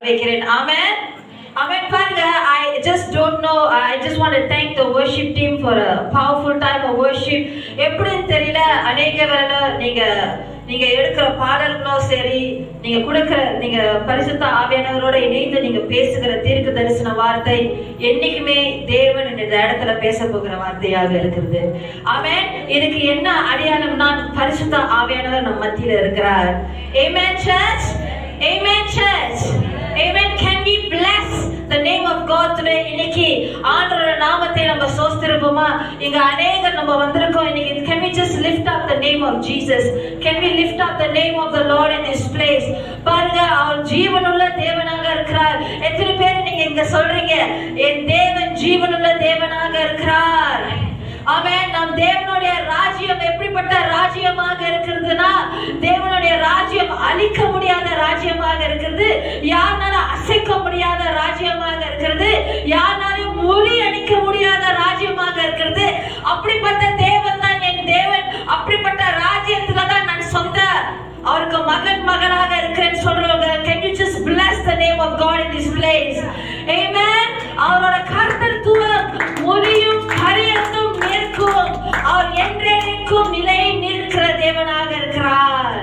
Amen. Amen. Father, I just don't know. I just want to thank the worship team for a powerful time of worship. எப்படின்னு தெரியல, அநேக வேளை நீங்க எடுக்கிற பாடல்களும் சரி, நீங்க பரிசுத்த ஆவியானவரோட இணைந்து நீங்க பேசுகிற தீர்க்க தரிசன வார்த்தை என்னைக்குமே தேவன் இந்த இடத்துல பேச போகிற வார்த்தையாக இருக்கிறது. ஆமென். இதுக்கு என்ன அடையாளம்னா பரிசுத்த ஆவியானவர் நம்ம மத்தியில இருக்கிறார். Amen church. Amen church. Amen. Can we bless the name of God today? இன்னைக்கு ஆண்டவரோட நாமத்தை நம்ம ஸ்தோத்திரிப்போமா? இங்க அநேகர் நம்ம வந்திருக்கோம் இன்னைக்கு. Can we just lift up the name of Jesus? Can we lift up the name of the Lord in this place? பாருங்க, அவர் ஜீவனுள்ள தேவனாக இருக்கிறார். எத்தனை பேர் நீங்க இங்க சொல்றீங்க என் தேவன் ஜீவனுள்ள தேவனாக இருக்கிறார்? ஆமென். நம் தேவனுடைய ராஜ்யம் எப்படிப்பட்ட ராஜ்யமாக இருக்கிறதுனா, தேவனுடைய ராஜ்யம் அழிக்க முடியாத ராஜ்யமாக இருக்கிறது. யாராலும் அசைக்க முடியாத ராஜ்யமாக இருக்கிறது. யாராலும் முறியடிக்க முடியாத ராஜ்யமாக இருக்கிறது. அப்படிப்பட்ட தேவன் தான் என் தேவன். அப்படிப்பட்ட ராஜ்யத்துல தான் நான் சொந்த அவருக்கு மகனாக இருக்கிறேன்னு சொல்றவங்க, can you just bless the name of God in this place? Amen. அவரோட கர்த்தத்துவம் முடியும் பரியந்தம் நிற்கும். அவர் என்றென்றைக்கும் நிலை நிற்கிற தேவனாக இருக்கிறார்.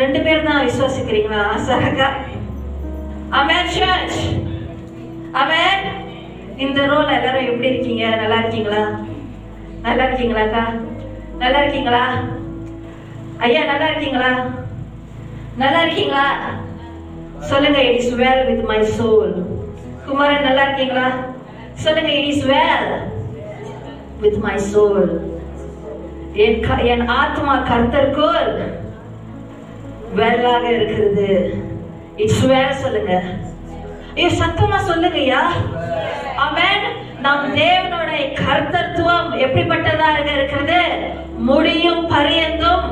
ரெண்டு பேர் தான் விசுவாசிக்கிறீங்களா? சரகா. Amen church. Amen. இந்த ரோல் எல்லாரும் எப்படி இருக்கீங்க? நல்லா இருக்கீங்களா? நல்லா இருக்கீங்களாக்கா? நல்லா இருக்கீங்களா? ஐயா நல்லா இருக்கீங்களா? நல்லா இருக்கீங்களா? சொல்லுங்க, it is well with my soul. குமாரன் நல்லா இருக்கீங்களா? சொல்லுங்க, it is well with my soul. என் ஆத்மா கர்த்தருக்குள் வெல்லாக இருக்கிறது. it's well சொல்லுங்க. சத்தமா சொல்லுங்கய்யா. ஆமென். நம் தேவனோட கர்த்தத்துவம் எப்படிப்பட்டதாக இருக்கிறது? முடியும் பரியந்தம்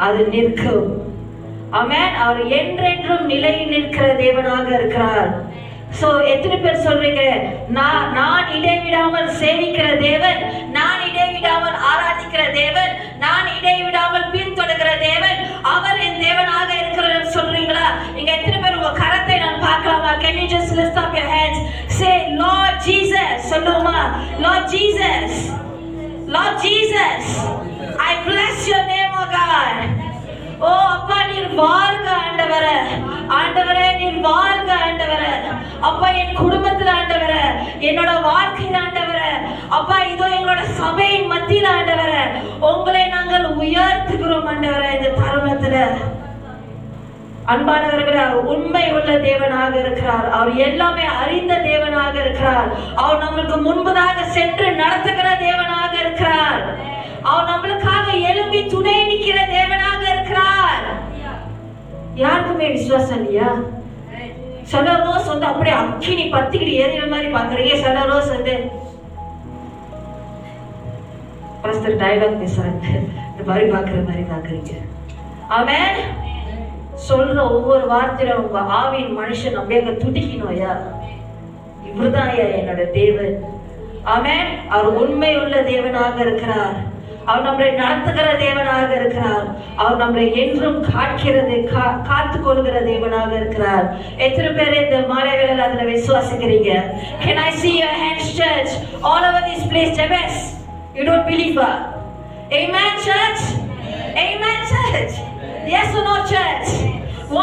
அது நிற்கும். ஆமென். அவர் என்றென்றும் நிலை நிற்கிற தேவனாக இருக்கிறார். சோ எத்தனை பேர் சொல்றீங்க, நான் இடைவிடாமல் சேவிக்கிற தேவன், நான் இடைவிடாமல் ஆராதிக்கிற தேவன், நான் இடைவிடாமல் பின்தொடர்கிற தேவன், அவர் என் தேவனாக இருக்கிறார் சொல்றீங்களா? இங்க எத்தனை பேர் உங்க கரத்தை நான் பார்க்கலாமா? Can you just lift up your hands? Say Lord Jesus. சொல்லுமா? Lord Jesus. Lord Jesus, I bless your name, O God. ஓ அப்பா, நீர் வாழ்க ஆண்டவரே. ஆண்டவரே நீர் வாழ்க ஆண்டவரே. அப்பா, என் குடும்பத்துல ஆண்டவரே, என்னோட வாழ்க்கையில ஆண்டவரே, அப்பா இதோ எங்களோட சபையின் மத்தியில ஆண்டவரே, உங்களை நாங்கள் உயர்த்துகிறோம் ஆண்டவரே. இந்த தருணத்துல அன்பானவர்களே, அவர் உண்மை உள்ள தேவனாக இருக்கிறார். அவர் எல்லாமே அறிந்த தேவனாக இருக்கிறார். அவர் நம்மளுக்கு முன்பதாக சென்று நடத்துகிற தேவனாக இருக்கிறார். அவர் நம்மளுக்காக எழும்பி துணை நிற்கிற தேவனாக இருக்கிறார். யாருக்குமே விசுவாசம் இல்லையா? சில ரோஸ் வந்து அப்படியே அக்கினி பத்திக்கிட்டு ஏறின மாதிரி பாக்குறீங்க. சில ரோஸ் வந்து டயலாக் பேசுறாங்க, இந்த மாதிரி பாக்குற மாதிரி பாக்குறீங்க. ஆமென். சொல்ற ஒவ்வொரு வார்த்தையில உங்க ஆவியின் மனுஷன் அப்படியே துடிக்கணும். ஐயா, இவர்தான் ஐயா என்னோட தேவன். ஆமென். அவர் உண்மை உள்ள தேவனாக இருக்கிறார். அவர் நம்மளை நடத்துகிற தேவனாக இருக்கிறார். அவர் நம்மளை என்றும் காத்து கொள்கிற தேவனாக இருக்கிறார். எத்தனை பேர் இந்த மாலை வேளையில அதுல விசுவாசிக்கிறீங்க? Can I see your hands church all over this place? Jabez, you don't believe her? Amen church. Amen church. Yes or no church?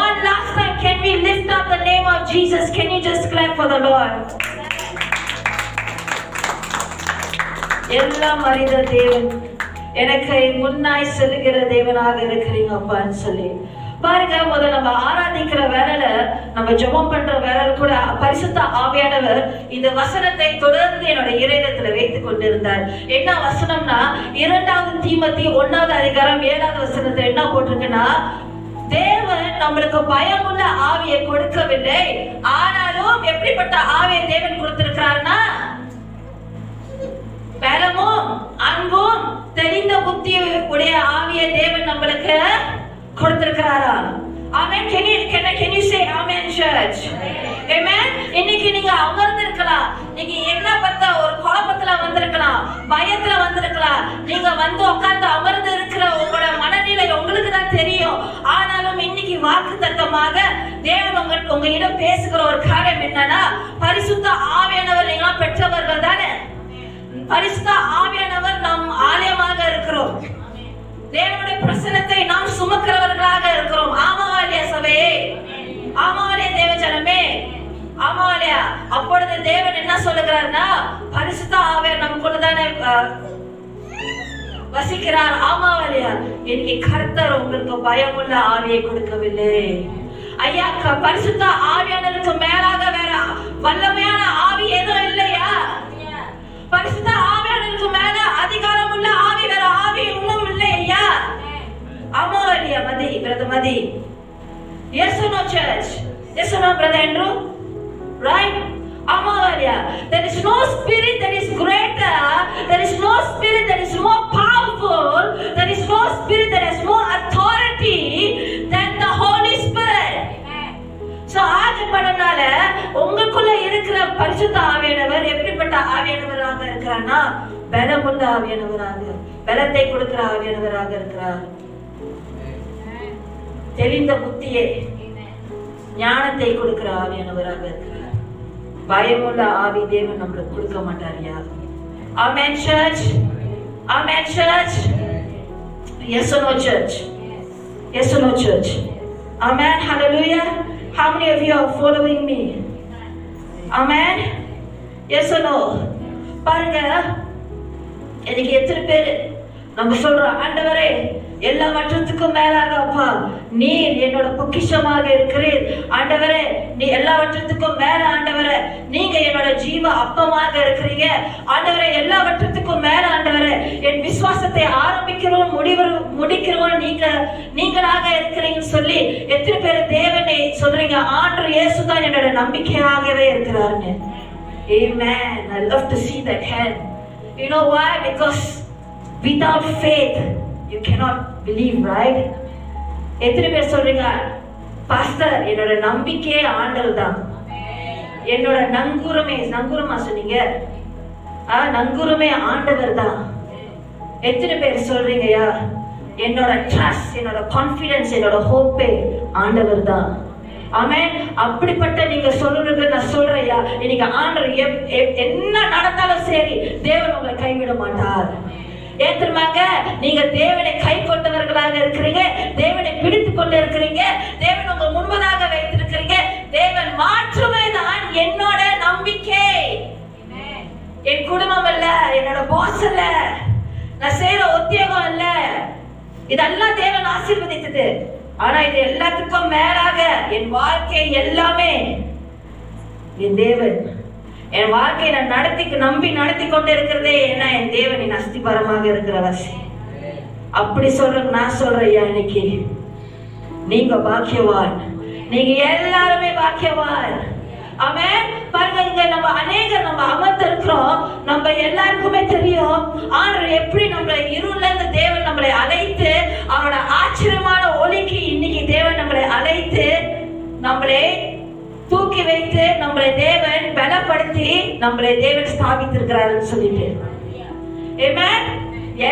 One last time, can we lift up the name of Jesus? Can you just clap for the Lord? எல்லாம் அறிந்த தேவன், எனக்கு முன்னாய் செல்லுகிற தேவனாக இருக்கிறீங்க அப்பான்னு சொல்லி பாருங்க. முதல்ல நம்ம ஆராதிக்கிற வேலையில, நம்ம ஜெபம் பண்ற வேலையில கூட பரிசுத்த ஆவியானவர் இந்த வசனத்தை தொடர்ந்து என்னோட இதயத்துல வைத்துக் கொண்டிருந்தார். என்ன வசனம்னா, 2 தீமோத்தேயு 1:7 என்ன போட்டிருக்குன்னா, தேவன் நம்மளுக்கு பயமுள்ள ஆவியை கொடுக்கவில்லை, ஆனாலும் எப்படிப்பட்ட ஆவியை தேவன் கொடுத்திருக்கிறார்னா, பலமும் அன்பும் தெரிந்த புத்தி உடைய ஆவியை தேவன் நம்மளுக்கு கொடுத்திருக்கிறாரா? Amen. Can you say amen church? Amen. இன்னைக்கு நீங்க அமர்ந்திருக்கலாம். நீங்க என்ன பத்த ஒரு குழப்பத்துல வந்திருக்கலாம், பயத்துல வந்திருக்கலாம். நீங்க வந்து உட்கார்ந்து அமர்ந்து இருக்கிற உங்களோட மனநிலை உங்களுக்கு தான் தெரியும். ஆனாலும் இன்னைக்கு வாக்குத்தத்தமாக தேவன் உங்ககிட்ட பேசுகிற ஒரு காரியம் என்னன்னா, பரிசுத்த ஆவியானவர் நீங்க பெற்றவர்கள் தானே. பரிசுத்த ஆவியானவர் நம் ஆலயமாக இருக்கிறோம். தேவனுடைய பிரசன்னத்தை நாம் சுமக்கிறவர்களாக இருக்கிறோம். ஆமாவாலியா சபையே, ஆமாவாலியா தேவஜனமே, ஆமாவாலியா. அப்பொழுது தேவன் என்ன சொல்லுகிறார்னா, பரிசுத்த ஆவியார் நமக்குள்ளதானே வசிக்கிறார். ஆமாவாலியா. இன்னைக்கு கர்த்தர் உங்களுக்கு பயமுள்ள ஆவியை கொடுக்கவில்லை ஐயா. பரிசுத்த ஆவியானவருக்கு மேலாக வேற வல்லமையான ஆவி எதுவும் இல்லையா? பரிசுத்த ஆவியானவருக்கு மேல அதிகாரம் உள்ள ஆவி வேற ஆவி இன்னும் இல்லை ஐயா. ஆமாவாலியா மதி பிரதர் மதி. Yes or no church? Yes or no brother Andrew? Right? Amavalia. There is no spirit that is greater. There is no spirit that is more powerful. There is no spirit that has more authority than the Holy Spirit. So ஆகப்பட்டனால உங்களுக்குள்ள இருக்கிற பரிசுத்த ஆவியானவர் எப்படிப்பட்ட ஆவியானவராக இருக்கிறார்னா, பலமுள்ள ஆவியானவராக, பலத்தை கொடுக்கிற ஆவியானவராக இருக்கிறார். தெளிந்த புத்தியே, ஞானத்தை கொடுக்கிற ஆவியானவராக இருக்கிறார். பயமுள்ள ஆவி தேவன் நம்மளுக்கு கொடுக்க மாட்டாரியா? Amen church. Amen church. Yes or no church? Yes or no church? Amen. Hallelujah. How many of you are following me? Amen. Yes or no? பாருங்க, எனக்கு எத்தனை பேர் நம்ம சொல்றோம், ஆண்டவரே எல்லாவற்றுக்கும் மேலாக அப்பா நீர் என்னோட பொக்கிஷமாக இருக்கிறீர். ஆண்டவரே நீ எல்லாவற்றுக்கும் மேல, ஆண்டவரே நீங்க என்னோட ஜீவ அப்பமாக இருக்கிறீங்க. ஆண்டவரே எல்லாவற்றுக்கும் மேல ஆண்டவரே என் விசுவாசத்தை ஆரம்பிக்கிறோம் முடிக்கிறோம் நீங்களாக இருக்கிறீங்கன்னு சொல்லி எத்தனை பேர் தேவனை சொல்றீங்க, ஆண்டவர் இயேசு தான் என்னோட நம்பிக்கையாகவே இருக்கிறாருன்னு. Amen. I love to see that hand. You know why? Because without faith you cannot believe, right? எத்தனை பேர் சொல்றீங்க, பாஸ்டர் என்னோட நம்பிக்கையே ஆண்டவர் தான், என்னோட நங்கூரமா சொன்னீங்க, நங்கூரமே ஆண்டவர் தான். எத்தனை பேர் சொல்றீங்கயா, என்னோட ட்ரஸ்ட், என்னோட கான்ஃபிடன்ஸ், என்னோட ஹோப்பே ஆண்டவர் தான். ஆமென். அப்படிப்பட்ட நீங்க சொல்றது நான் சொல்றையா, இன்னைக்கு ஆண்டவர் என்ன நடந்தாலும் சரி தேவன் உங்களை கைவிட மாட்டார். ஏன் தெரியுமாங்க, நீங்க தேவனை கை கொண்டவர்களாக இருக்கிறீங்க, தேவனை பிடித்து கொண்டு இருக்கிறீங்க, தேவன் உங்க முன்பதாக வைத்திருக்கிறீங்க. தேவன் மாற்றமே தான் என்னோட நம்பிக்கை. என் குடும்பம் அல்ல, என்னோட பாஸ் அல்ல, நான் செய்யற உத்தியோகம் அல்ல, இதெல்லாம் தேவன் ஆசீர்வதித்தது. ஆனா இது எல்லாத்துக்கும் மேலாக என் வாழ்க்கை எல்லாமே என் தேவன். என் வாழ்க்கையை நான் நம்பி நடத்தி கொண்டு இருக்கிறதே ஏன்னா என் தேவன் என் அஸ்திபாரமாக இருக்கிறவர். அப்படி சொல்றேன், நான் சொல்றேன் இன்னைக்கு நீங்க பாக்கியவான், நீங்க எல்லாருமே பாக்கியவான். ஆமென். பாருங்க, இங்க நம்ம அநேகர் நம்ம அமர்ந்து இருக்கிறோம். நம்ம எல்லாருக்குமே தெரியும் ஆண்டவர் எப்படி நம்மளை இருள்ல இருந்து தேவன் நம்மளை அழைத்து அவரோட ஆச்சரியமான ஒளிக்கு இன்னைக்கு தேவன் நம்மளை அழைத்து நம்மளை தூக்கி வைத்து நம்மளை தேவன் பலப்படுத்தி நம்மளை தேவன் ஸ்தாபித்திருக்கிறாருன்னு சொல்லிட்டு. ஆமென்.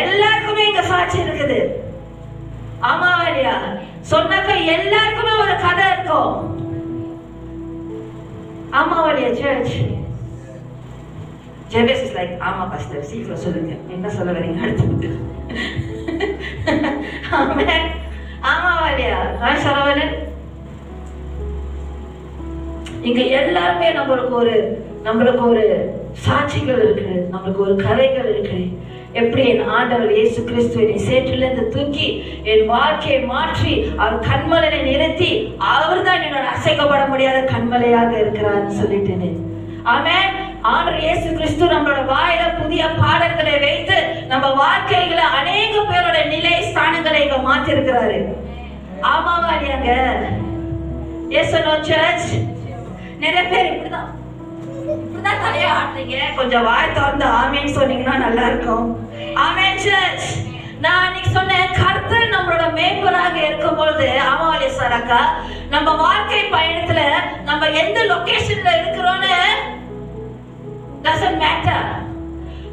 எல்லாருக்குமே இங்க சாட்சி இருக்குது. ஆமாவா இல்லையா? சொன்னாக்க எல்லாருக்குமே ஒரு கதை இருக்கும். ஆமாவா இல்லையா சர்ச்? ஜெபஸ் இஸ் லைக், ஆமா பாஸ்டர் சீக்கிரம் சொல்லுங்க, என்ன சொல்ல வரீங்க அடுத்து. ஆமென். ஆமாவா இல்லையா? சரவணன், இங்க எல்லாருமே நம்மளுக்கு ஒரு சாட்சிகள் இருக்கு, நம்மளுக்கு ஒரு கதைகள் இருக்கு. எப்படி என் ஆண்டவர் இயேசு கிறிஸ்து என்னை சேற்றிலிருந்து தூக்கி என் வாழ்க்கையை மாற்றி அவர் கண்மலையை நிறுத்தி அவர் தான் என்னோட அசைக்கப்பட முடியாத கண்மலையாக இருக்கிறார்னு சொல்லிட்டேன்னு. ஆமென். ஆண்டவர் இயேசு கிறிஸ்து நம்மளோட வாயில புதிய பாடல்களை வைத்து நம்ம வாழ்க்கைகளை அநேக பேரோட நிலை ஸ்தானங்களை இங்க மாத்தி இருக்கிறாரு. ஆமாவா இல்லையாங்க? Yes no church? நிறைய பேர் இப்படிதான் தலையா ஆட்டுறீங்க. கொஞ்சம் வாய் திறந்து ஆமேன்னு சொன்னீங்கன்னா நல்லா இருக்கும். ஆமென் சர்ச். நான் அன்னைக்கு சொன்னேன், கர்த்தர் நம்மளோட மேம்பராக இருக்கும் பொழுது, ஆமாவா சாராக்கா, நம்ம வாழ்க்கை பயணத்துல நம்ம எந்த லொகேஷன்ல இருக்கிறோம்னு doesn't matter.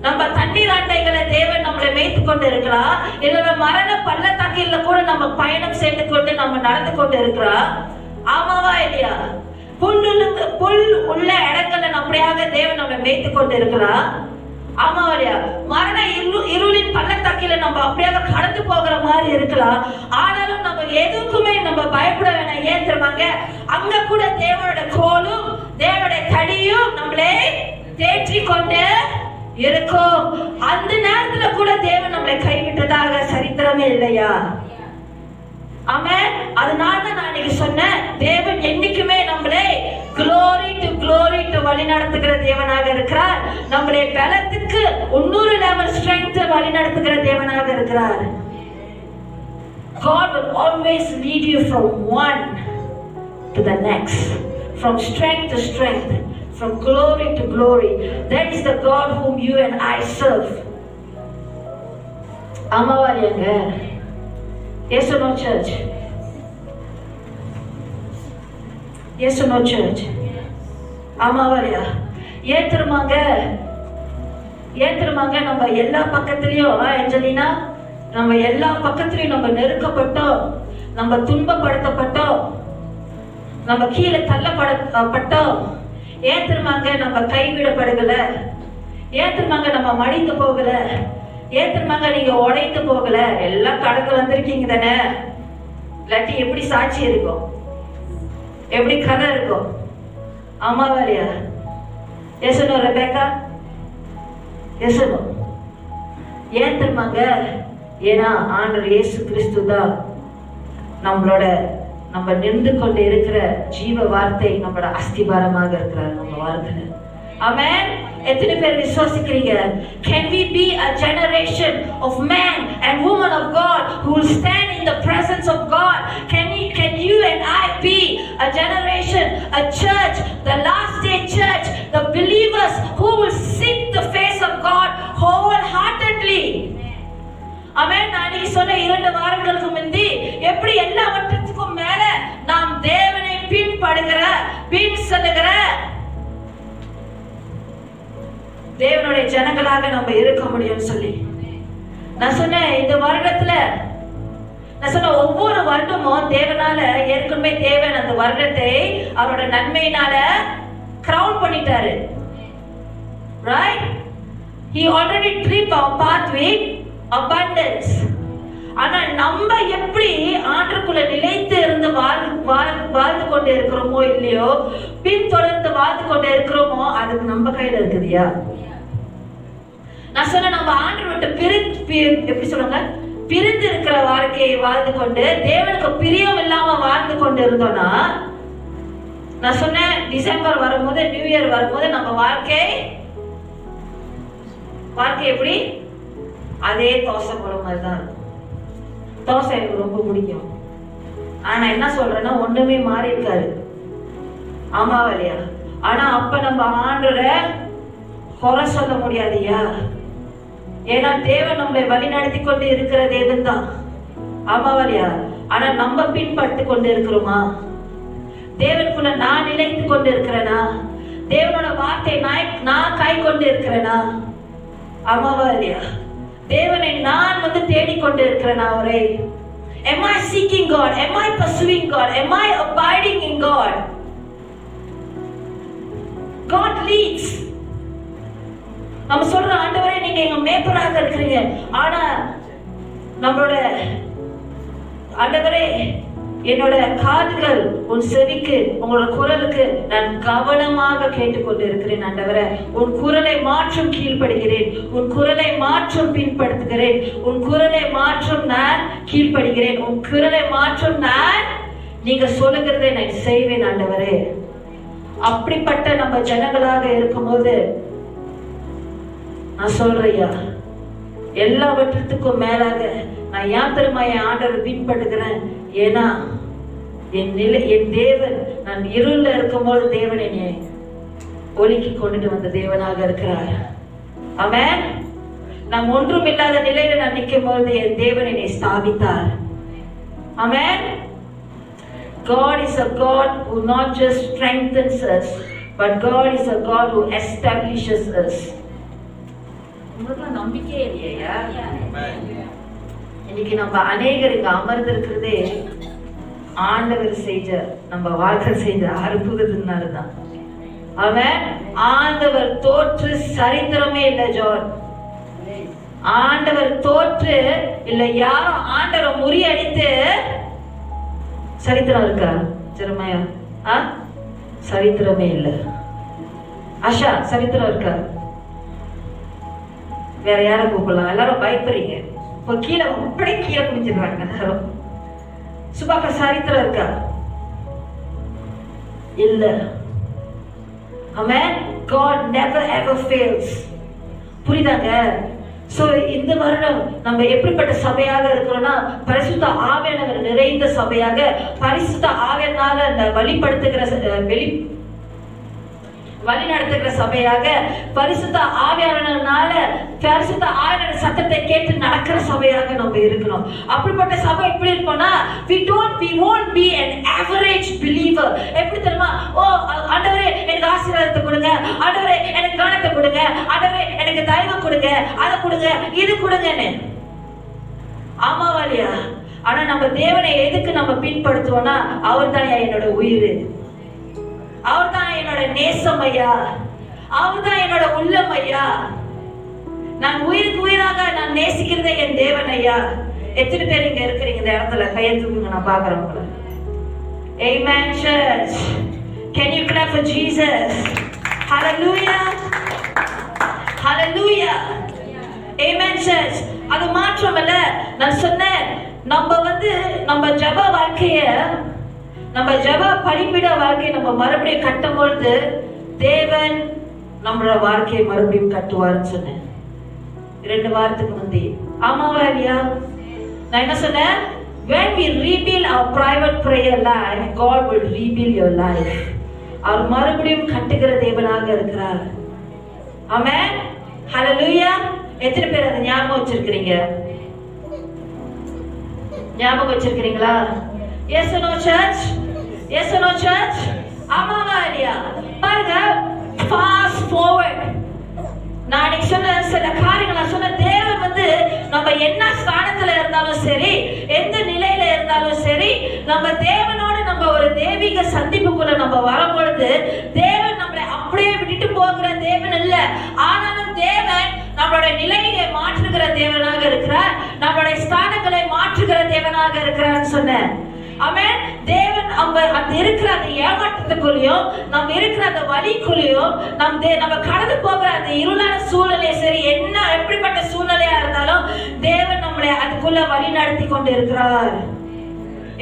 நம்ம தண்ணீர் அண்டைகளை தேவன் நம்மளை மேய்த்து கொண்டு இருக்கிறார். இல்ல மரண பள்ளத்தாக்கில கூட நம்ம பயணம் செய்து கொண்டு நம்ம நடந்து கொண்டு இருக்கிறோம். ஆமாவா இல்லையா? புல் உள்ள இடங்கள்ல நம்மளையாக தேவன் நம்மளை மேய்த்து கொண்டு இருக்கிறார். ஆமாவா இல்லையா? மரண இருளின் பள்ளத்தாக்கில நம்ம அப்படியாக கடந்து போகிற மாதிரி இருக்கலாம். ஆனாலும் நம்ம எதுக்குமே நம்ம பயப்பட வேணாம். ஏன் தெரியுமாங்க? அங்க கூட தேவனோட கோலும் தேவனுடைய தடியும் நம்மளே தேற்றி கொண்டு இருக்கும். அந்த நேரத்துல கூட தேவன் நம்மளை கைவிட்டதாக சரித்திரமே இல்லையா? ஆமென். அதனால நான் இன்னைக்கு சொன்னேன், தேவன் என்னைக்குமே நம்மளை glory to வழி நடத்துகிற தேவனாக இருக்கிறார். நம்மளை பலத்துக்கு 100 level strength வழி நடத்துகிற தேவனாக இருக்கிறார். God will always lead you from one to the next, from strength to strength, from glory to glory. That is the God whom you and I serve. ஆமாவாரியாங்க? Yes or no, church? Yes or no, church? ஆமாவாரியா? ஏன் தெரியுமாங்க நம்ம எல்லா பக்கத்துலயும் Angelina, நம்ம எல்லா பக்கத்துலயும் நம்ம நெருக்கப்பட்டோம், நம்ம துன்பப்படுத்தப்பட்டோம், நம்ம கீழே தள்ளப்பட்டோம். ஏன் தெரியுமாங்க நம்ம கைவிடப்படல? ஏன் தெரியுமாங்க நம்ம மடிந்து போகல? ஏன் தெரியுமாங்க நீங்க உடைந்து போகல? எல்லாம் கடந்து வந்திருக்கீங்க தானே? இல்லாட்டி எப்படி சாட்சி இருக்கும்? எப்படி கதை இருக்கும்? ஆமாவா இல்லையா? எசனோ ரெபேக்கா? எசனோ? ஏன் தெரியுமாங்க? ஏன்னா ஆண்டவர் இயேசு கிறிஸ்து தான் நம்ம நின்று கொண்டு இருக்கிற ஜீவ வார்த்தை, நம்மளோட அஸ்திபாரமாக இருக்கிறார் நம்ம வாழ்க்கையில. ஆமென். எத்தனை பேர் விசுவாசிக்கிறீங்க? Can we be a generation of men and women of God who will stand in the presence of God? Can you and I be a generation, a church, the last day church, the believers who will seek the face of God wholeheartedly? ஆமென். நான் சொன்ன 2 வாரங்களுக்கு முந்தி எப்படி எல்லாவற்றுக்கும் மேல நாம் தேவனை பின் செல்லுகிற தேவனுடைய ஜனங்களாக நம்ம இருக்க முடியும் சொல்லி நான் சொன்னேன். இந்த வருடத்துல நான் சொன்ன ஒவ்வொரு வருடமும் தேவனால ஏற்கனவே தேவன் அந்த வருடத்தை அவரோட நன்மையினால கிரவுன் பண்ணிட்டாரு. Right? He already tripped our path with abundance. ஆனா நம்ம எப்படி ஆண்டவருக்குள்ள நிலைத்து இருந்து வாழ்ந்து கொண்டு இருக்கிறோமோ இல்லையோ, பின் தொடர்ந்து வாழ்ந்து கொண்டு இருக்கிறோமோ, அதுக்கு நம்ம கையில இருக்குதுயா. நான் சொன்ன நம்ம ஆண்டவர்கிட்ட எப்படி சொல்லுங்க, பிரிந்து இருக்கிற வாழ்க்கையை வாழ்ந்து கொண்டு தேவனுக்கு பிரியம் இல்லாம வாழ்ந்து கொண்டு இருந்தோம்னா, நான் சொன்னேன் டிசம்பர் வரும்போது, நியூ இயர் வரும்போது நம்ம வாழ்க்கை எப்படி அதே தோசை போட மாதிரி தான் இருக்கும். தோசை எனக்கு ரொம்ப பிடிக்கும். ஆனா என்ன சொல்றேன்னா ஒண்ணுமே மாறி இருக்காரு. ஆமாவா இல்லையா? ஆனா அப்ப நம்ம ஆண்டவரை குறை சொல்ல முடியாதுயா. ஏன்னா தேவன் நம்மளை வழி நடத்தி கொண்டு இருக்கிற தேவன் தான். ஆமாவா இல்லையா? ஆனா நம்ம பின்பற்று கொண்டு இருக்கிறோமா? தேவனுக்குள்ள நான் நிலைத்து கொண்டு இருக்கிறேனா? தேவனோட வார்த்தை நான் கை கொண்டு இருக்கிறேனா? ஆமாவா இல்லையா? தேவனை நான் தேடிக்கொண்டு இருக்கிறேனா? அவரை am I seeking God? Am I pursuing God? Am I abiding in God? God leads. நம்ம சொல்ற ஆண்டவரே நீங்க எங்க மேய்ப்பராக இருக்கிறீங்க. ஆனா நம்மளோட ஆண்டவரே என்னோட காதுகள் உன் செவிக்கு, உங்களோட குரலுக்கு நான் கவனமாக கேட்டுக்கொண்டு இருக்கிறேன். ஆண்டவரே உன் குரலை மாற்றும் கீழ்ப்படுகிறேன், உன் குரலை மாற்றும் பின்படுத்துகிறேன், உன் குரலை மாற்றும் நான் கீழ்ப்படுகிறேன், உன் குரலை மாற்றும் நான் நீங்க சொல்லுகிறதை நான் செய்வேன். ஆண்டவரே அப்படிப்பட்ட நம்ம ஜனங்களாக இருக்கும்போது நான் சொல்றையா, எல்லாவற்றுக்கும் மேலாக நான் யாத்திரமா என் ஆண்டவர் பின்பற்றுகிறேன். ஏன்னா என் தேவன், நான் இருள இருக்கும்போது தேவன் என்னை ஒலிக்கி கொண்டுட்டு வந்த தேவனாக இருக்கிறார். ஆமென். நாம் ஒன்றும் இல்லாத நிலையில நான் நிற்கும் போது என் தேவன் என்னை ஸ்தாபித்தார். ஆமென். God is a God who not just strengthens us but God is a God who establishes us. உங்களுக்கு நம்பிக்கையே இல்லையா? இன்னைக்கு நம்ம அநேகர் இங்க அமர்ந்திருக்கிறதே ஆண்டவர் செஞ்ச நம்ம வாழ்க்கை செஞ்ச அற்புதத்தினாலதான். அவன் ஆண்டவர் தோற்று சரித்திரமே இல்லை ஜான். ஆண்டவர் தோற்று இல்ல, யாரும் ஆண்டவரை முறியடித்து சரித்திரம் இருக்கா? ஜெரமையா சரித்திரமே இல்ல. ஆஷா சரித்திரம் இருக்கா? வேற யார கூப்பிடலாம்? எல்லாரும் பயப்படுறீங்க. இப்போ கீழே அப்படியே கீழே குடிச்சிடுறாங்க எல்லாரும். சுபாக்கா சரித்திரம் இருக்கா? இல்ல. Amen. God never ever fails. புரியுதாங்க? சோ இந்த வருடம் நம்ம எப்படிப்பட்ட சபையாக இருக்கிறோம்னா, பரிசுத்த ஆவியானவர் நிறைந்த சபையாக, பரிசுத்த ஆவியானவரால வழி நடத்துகிற சபையாக, பரிசுத்த ஆவியானவரால பரிசுத்த ஆவியானவர் சத்தத்தை கேட்டு நடக்கிற சபையாக நம்ம இருக்கணும். அப்படிப்பட்ட சபை எப்படி இருக்கும்னா, we won't be an average believer. எப்படி தெரியுமா? ஓ ஆண்டவரே எனக்கு ஆசீர்வாதத்தை கொடுங்க, ஆண்டவரே எனக்கு கனத்தை கொடுங்க, ஆண்டவரே எனக்கு தயவு கொடுங்க, அதை கொடுங்க, இது கொடுங்கன்னு. ஆமாவா இல்லையா? ஆனா நம்ம தேவனை எதுக்கு நம்ம பின்படுத்துவோம்னா, அவர் தான் என்னோட உயிர், அவர் தான் என்னோட நேசம் ஐயா, அவர் தான் என்னோட உள்ளம் ஐயா, நான் உயிருக்கு உயிராக நான் நேசிக்கிறதே என் தேவன் ஐயா. எத்தனை பேர் இங்க இருக்கிறீங்க இந்த இடத்துல? கையை தூக்குங்க, நான் பாக்குறேன் உங்களை. Amen church. Can you clap for Jesus? Hallelujah. Hallelujah. Amen church. அது மாற்றமல்ல, நான் சொன்னேன், நம்ம ஜெப வாழ்க்கைய, நம்ம ஜெப பலிபீட வாழ்க்கையை நம்ம மறுபடியும் கட்டும் பொழுது தேவன் நம்மளோட வாழ்க்கையை மறுபடியும் கட்டுவார்னு சொன்னேன் 2 வாரத்துக்கு முந்தி. ஆமாவா இல்லையா? நான் என்ன சொன்னேன்? When we rebuild our private prayer life, God will rebuild your life. அவர் மறுபடியும் கட்டுகிற தேவனாக இருக்கிறார். ஆமென். ஹalleluya. எத்தனை பேர் அதை ஞாபகம் வச்சிருக்கீங்க? ஞாபகம் வச்சிருக்கீங்களா? Yes or no church? Yes or no church? ஆமாவா இல்லையா? பாருங்க, fast forward. நான் சொன்ன சில காரியங்கள், நான் சொன்ன தேவன் நம்ம என்ன ஸ்தானத்துல இருந்தாலும் சரி, எந்த நிலையில இருந்தாலும் சரி, நம்ம தேவனோட நம்ம ஒரு தெய்வீக சந்திப்புக்குள்ள நம்ம வரும்பொழுது தேவன் நம்மளை அப்படியே விட்டுட்டு போகிற தேவன் இல்ல. ஆனாலும் தேவன் நம்மளோட நிலையை மாற்றுகிற தேவனாக இருக்கிறார், நம்மளுடைய ஸ்தானங்களை மாற்றுகிற தேவனாக இருக்கிறார்னு சொன்னேன். ஆமென். தேவன் அந்த இருக்கிற அந்த ஏமாற்றத்துக்குள்ளயும், நம்ம இருக்கிற அந்த வலிக்குள்ளயும், நம்ம கடந்து போகிற அந்த இருளான சூழ்நிலை சரி, என்ன எப்படிப்பட்ட சூழ்நிலையா இருந்தாலும் தேவன் நம்மளை அதுக்குள்ள வழி நடத்தி கொண்டு இருக்கிறார்.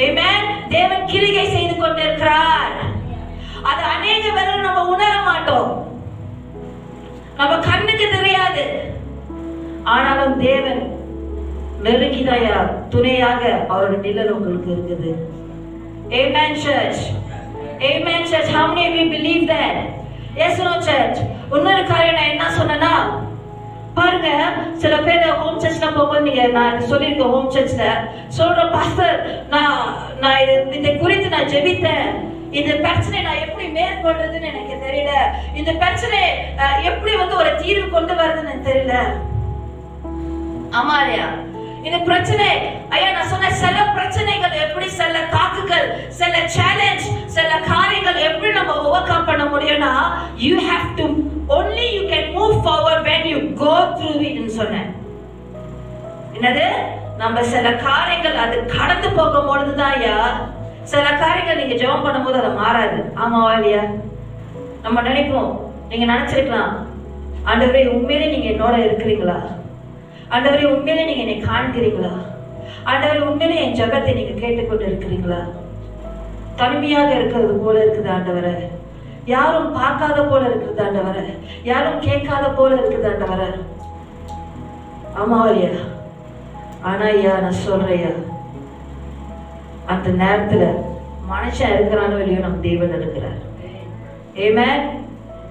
ஆமென். தேவன் கிரியை செய்து கொண்டு இருக்கிறார். அது அநேக பேர் நம்ம உணர மாட்டோம், நம்ம கண்ணுக்கு தெரியாது. ஆனாலும் தேவன் நெருங்கிதாயா துணையாக அவரோட நிழல் உங்களுக்கு இருக்குது. Amen church. Amen church. How many of you believe that? Yes or no church? இன்னொரு காரியம் நான் என்ன சொன்னேன்னா, பாருங்க, சில பேர் ஹோம் சர்ச்ல போகும்போது நீங்க, நான் சொல்லியிருக்கேன் ஹோம் சர்ச்ல சொல்ற பாஸ்டர், நான் இதை குறித்து நான் ஜெபித்தேன், இந்த பிரச்சனை நான் எப்படி மேற்கொள்றதுன்னு எனக்கு தெரியல, இந்த பிரச்சனை எப்படி ஒரு தீர்வு கொண்டு வருதுன்னு தெரியல. ஆமா இல்லையா? இந்த பிரச்சனை ஐயா, நான் சொன்ன சில பிரச்சனைகள் எப்படி, சில தாக்குகள், சில சேலஞ்ச், சில காரியங்கள் எப்படி நம்ம ஓவர் கம் பண்ண முடியும்னா, you have to only you can move forward when you go through it ன்னு சொன்னேன். என்னது? நம்ம சில காரியங்கள் அது கடந்து போகும்போது தான் ஐயா, சில காரியங்கள் நீங்க ஜெபம் பண்ணும்போது அது மாறாது. ஆமாவா இல்லையா? நம்ம நினைப்போம், நீங்க நினைச்சிருக்கலாம், ஆண்டவரே உண்மையிலே நீங்க என்னோட இருக்கிறீங்களா, ஆண்டவரே உண்மையிலே நீங்க என்னை காண்கிறீங்களா, ஆண்டவரே உண்மையிலே என் ஜெபத்தை நீங்க கேட்டுக்கொண்டு இருக்கிறீங்களா, தனிமையாக இருக்கிறது போல இருக்குது ஆண்டவரே, யாரும் பார்க்காத போல இருக்குது ஆண்டவரே, யாரும் கேட்காத போல இருக்குது ஆண்டவரே. ஆமாவா இல்லையா? ஆனா ஐயா, நான் சொல்றேன், அந்த நேரத்துல மனுஷன் இருக்கிறானோ இல்லையோ, நம்ம தேவன் இருக்கிறார். ஆமென்.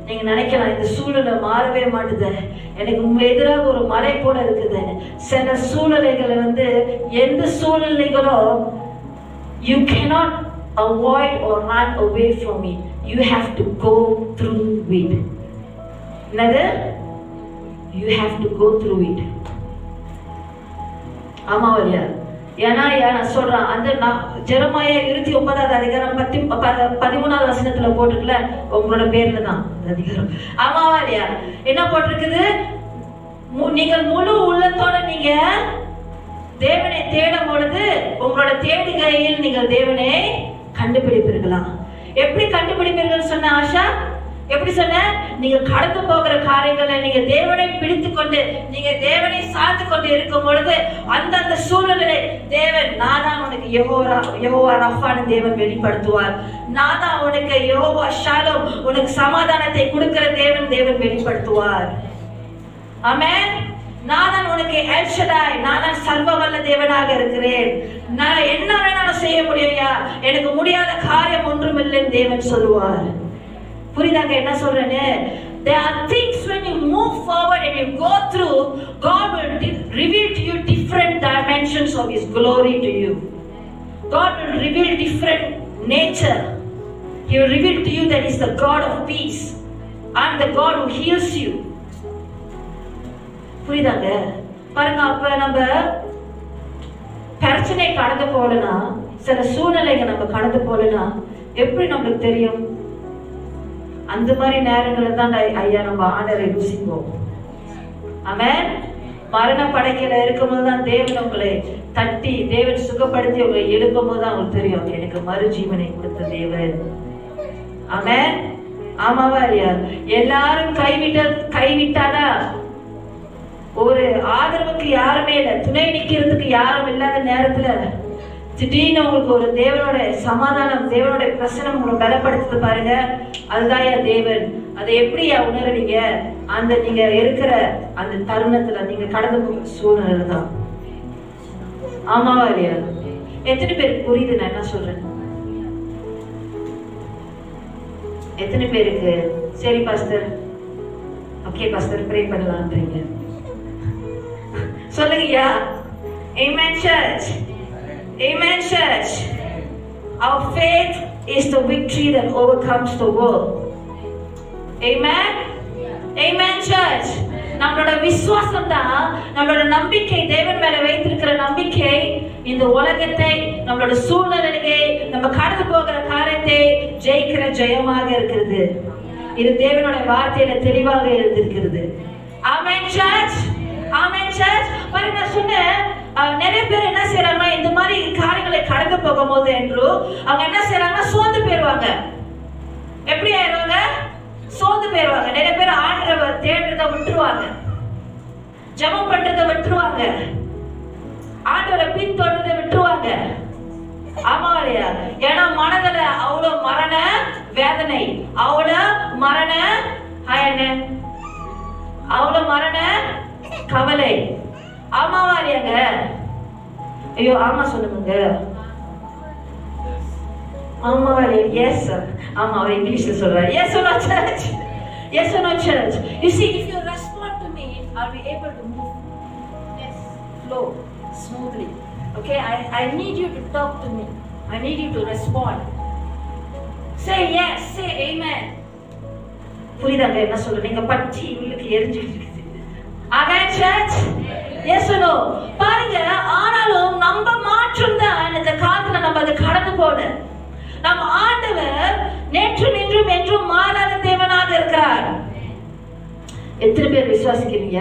நீங்க நினைக்கலாம், இந்த சூழ்நிலை மாறவே மாட்டுது, எனக்கு எதிராக ஒரு மலை போல இருக்குது. சில சூழ்நிலைகளை எந்த சூழ்நிலைகளோ you cannot avoid or run away from it. you have to go through it. என்னது? You have to go through it. ஆமா இல்லையா? ஏன்னா நான் சொல்றேன், அந்த ஜெரமாயா 29வது அதிகாரம் 13வது வசனத்துல போட்டிருக்குல, உங்களோட பேர்ல தான் அதிகாரம். ஆமாவா இல்லையா? என்ன போட்டிருக்குது? நீங்கள் முழு உள்ளத்தோட நீங்க தேவனை தேடும் பொழுது உங்களோட தேடுகையில் நீங்கள் தேவனை கண்டுபிடிப்பீர்களா? எப்படி கண்டுபிடிப்பீர்கள் சொன்ன ஆஷா? எப்படி சொன்ன? நீங்க கடந்து போகிற காரியங்களை நீங்க தேவனை பிடித்து கொண்டு நீங்க தேவனை சார்ந்து கொண்டு இருக்கும் பொழுது அந்த சூழ்நிலை தேவன், நான் தான் உனக்கு யெகோவா ரஃபான தேவன் வெளிப்படுத்துவார். நான் தான் உனக்கு யெகோவா ஷாலோம், உனக்கு சமாதானத்தை கொடுக்கிற தேவன் வெளிப்படுத்துவார். ஆமென். நான் தான் உனக்கு எல் ஷடாய், நான் தான் சர்வ வல்ல தேவனாக இருக்கிறேன். நான் என்ன வேணாலும் செய்ய முடியா, எனக்கு முடியாத காரியம் ஒன்றும் இல்லைன்னு தேவன் சொல்லுவார். புரியுதாங்க என்ன சொல்றேன்னு? There are things when you move forward and you go through, God will reveal to you different dimensions of His glory to you. God will reveal different nature. He will reveal to you that He is the God of peace and the God who heals you. புரியுதாங்க? பாருங்க, அப்ப நம்ம பிரச்சனை கடந்து போலனா, சில சூழ்நிலைங்க நம்ம கடந்து போலனா எப்படி நம்மளுக்கு தெரியும்? அந்த மாதிரி நேரங்களில் தான் ஐயா நம்ம ஆண்டரை ருசிப்போம். ஆமென். மரண படைக்கையில இருக்கும்போது தான் தேவன் உங்களை தட்டி, தேவன் சுகப்படுத்தி உங்களை எழுப்பும் போது தான் உங்களுக்கு தெரியும், எனக்கு மறுஜீவனை கொடுத்த தேவன். ஆமென். ஆமாவா இல்லையா? எல்லாரும் கைவிட்டாடா, ஒரு ஆதரவுக்கு யாருமே இல்லை, துணை நிக்கிறதுக்கு யாரும் இல்லாத நேரத்துல திடீர்னு உங்களுக்கு ஒரு தேவனோட சமாதானம், தேவனோட பிரசனம் உங்களை பலப்படுத்து பாருங்க. அதுதான் தேவன். அதை எப்படி உணர்வீங்க? அந்த நீங்க இருக்கிற அந்த தருணத்துல நீங்க கடந்து போகிற சூழ்நிலை தான். ஆமாவா இல்லையா? எத்தனை பேருக்கு புரியுது நான் என்ன சொல்றேன்? எத்தனை பேருக்கு சரி பாஸ்டர், ஓகே பாஸ்டர் ப்ரே பண்ணலாம்ன்றீங்க? சொல்லுங்கய்யா. Amen church. Amen church. Our faith is the victory that overcomes the world. Amen. Amen church. நம்மளோட விசுவாசம் தான், நம்மளோட நம்பிக்கை, தேவன் மேல வைத்திருக்கிற நம்பிக்கை இந்த உலகத்தை, நம்மளோட சூழ்நிலையை, நம்ம கடந்து போகிற காரியத்தை ஜெயிக்கிற ஜெயமாக இருக்கிறது. இது தேவனோட வார்த்தையில தெளிவாக எழுதியிருக்கிறது. Amen church. Amen church. பாருங்க, நான் சொன்னேன், நிறைய பேர் என்ன செய்யறாங்கன்னா, இந்த மாதிரி காரியங்களை கடந்து போகும்போது என்று அவங்க என்ன செய்யறாங்கன்னா சோர்ந்து போயிருவாங்க. எப்படி ஆயிடுவாங்க? சோர்ந்து போயிருவாங்க. நிறைய பேர் ஆண்டவரை தேடுறதை விட்டுருவாங்க, ஜெபம் பண்றதை விட்டுருவாங்க, ஆண்டவரை பின்தொடர்றதை விட்டுருவாங்க. ஆமா இல்லையா? ஏன்னா மனதுல அவ்வளவு மரண வேதனை, அவ்வளவு மரண அவ்வளவு மரண கவலை. ஆமாவா இல்லையாங்க? ஐயோ ஆமா சொல்லுங்க. ஆமாவா இல்லையா? Yes sir. ஆமா, அவர் இங்கிலீஷ்ல சொல்றாரு. Yes or no church? Yes or no church? You see, if you respond to me, I'll be able to move. Yes, flow smoothly. Okay, I need you to talk to me. I need you to respond. Say yes, say amen. புரியுதாங்க என்ன சொல்றேன்? நீங்க பச்சி உங்களுக்கு எரிஞ்சிட்டு இருக்குது. Amen church? Yes or no? பாருங்க, ஆனாலும் நம்ம மாற்றம் தான் இந்த காலத்துல நம்ம அதை கடந்து போட. நம்ம ஆண்டவர் நேற்றும் இன்றும் என்றும் மாறாத தேவனாக இருக்கிறார். எத்தனை பேர் விசுவாசிக்கிறீங்க?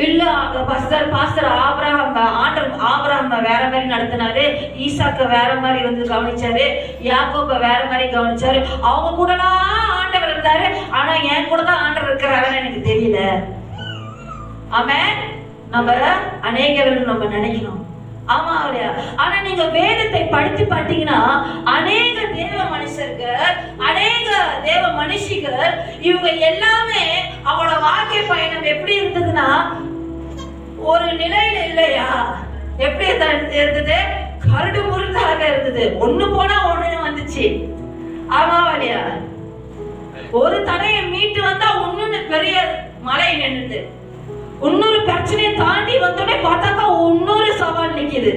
இல்ல பாஸ்டர் ஆபிரகாம் வேற மாதிரி நடத்தினாரு, ஈசாக்க வேற மாதிரி வந்து கவனிச்சாரு, யாக்கோப வேற மாதிரி கவனிச்சாரு, அவங்க கூடலாம் ஆண்டவர் இருந்தாரு, ஆனா என் கூட தான் ஆண்டவர் இருக்கிறாருன்னு எனக்கு தெரியல. ஆமென். நம்ம அநேகர்கள் நம்ம நினைக்கணும். ஆமா இல்லையா? ஆனா நீங்க வேதத்தை படித்து பார்த்தீங்கன்னா அநேக தேவ மனுஷர்கள், அநேக தேவ மனுஷிகள், இவங்க எல்லாமே அவங்களோட வாழ்க்கை பயணம் எப்படி இருந்ததுன்னா ஒரு நிலையில இல்லையா? எப்படி இருந்தது? கரடு முருதாக இருந்தது. ஒண்ணு போனா ஒண்ணு வந்துச்சு. ஆமா இல்லையா? ஒரு தடையை மீட்டு வந்தா ஒண்ணு பெரிய மலை நின்றுது. இன்னொரு பிரச்சனையை தாண்டி வந்தோடனே பார்த்தாக்கா இன்னொரு சவால் நிக்குது.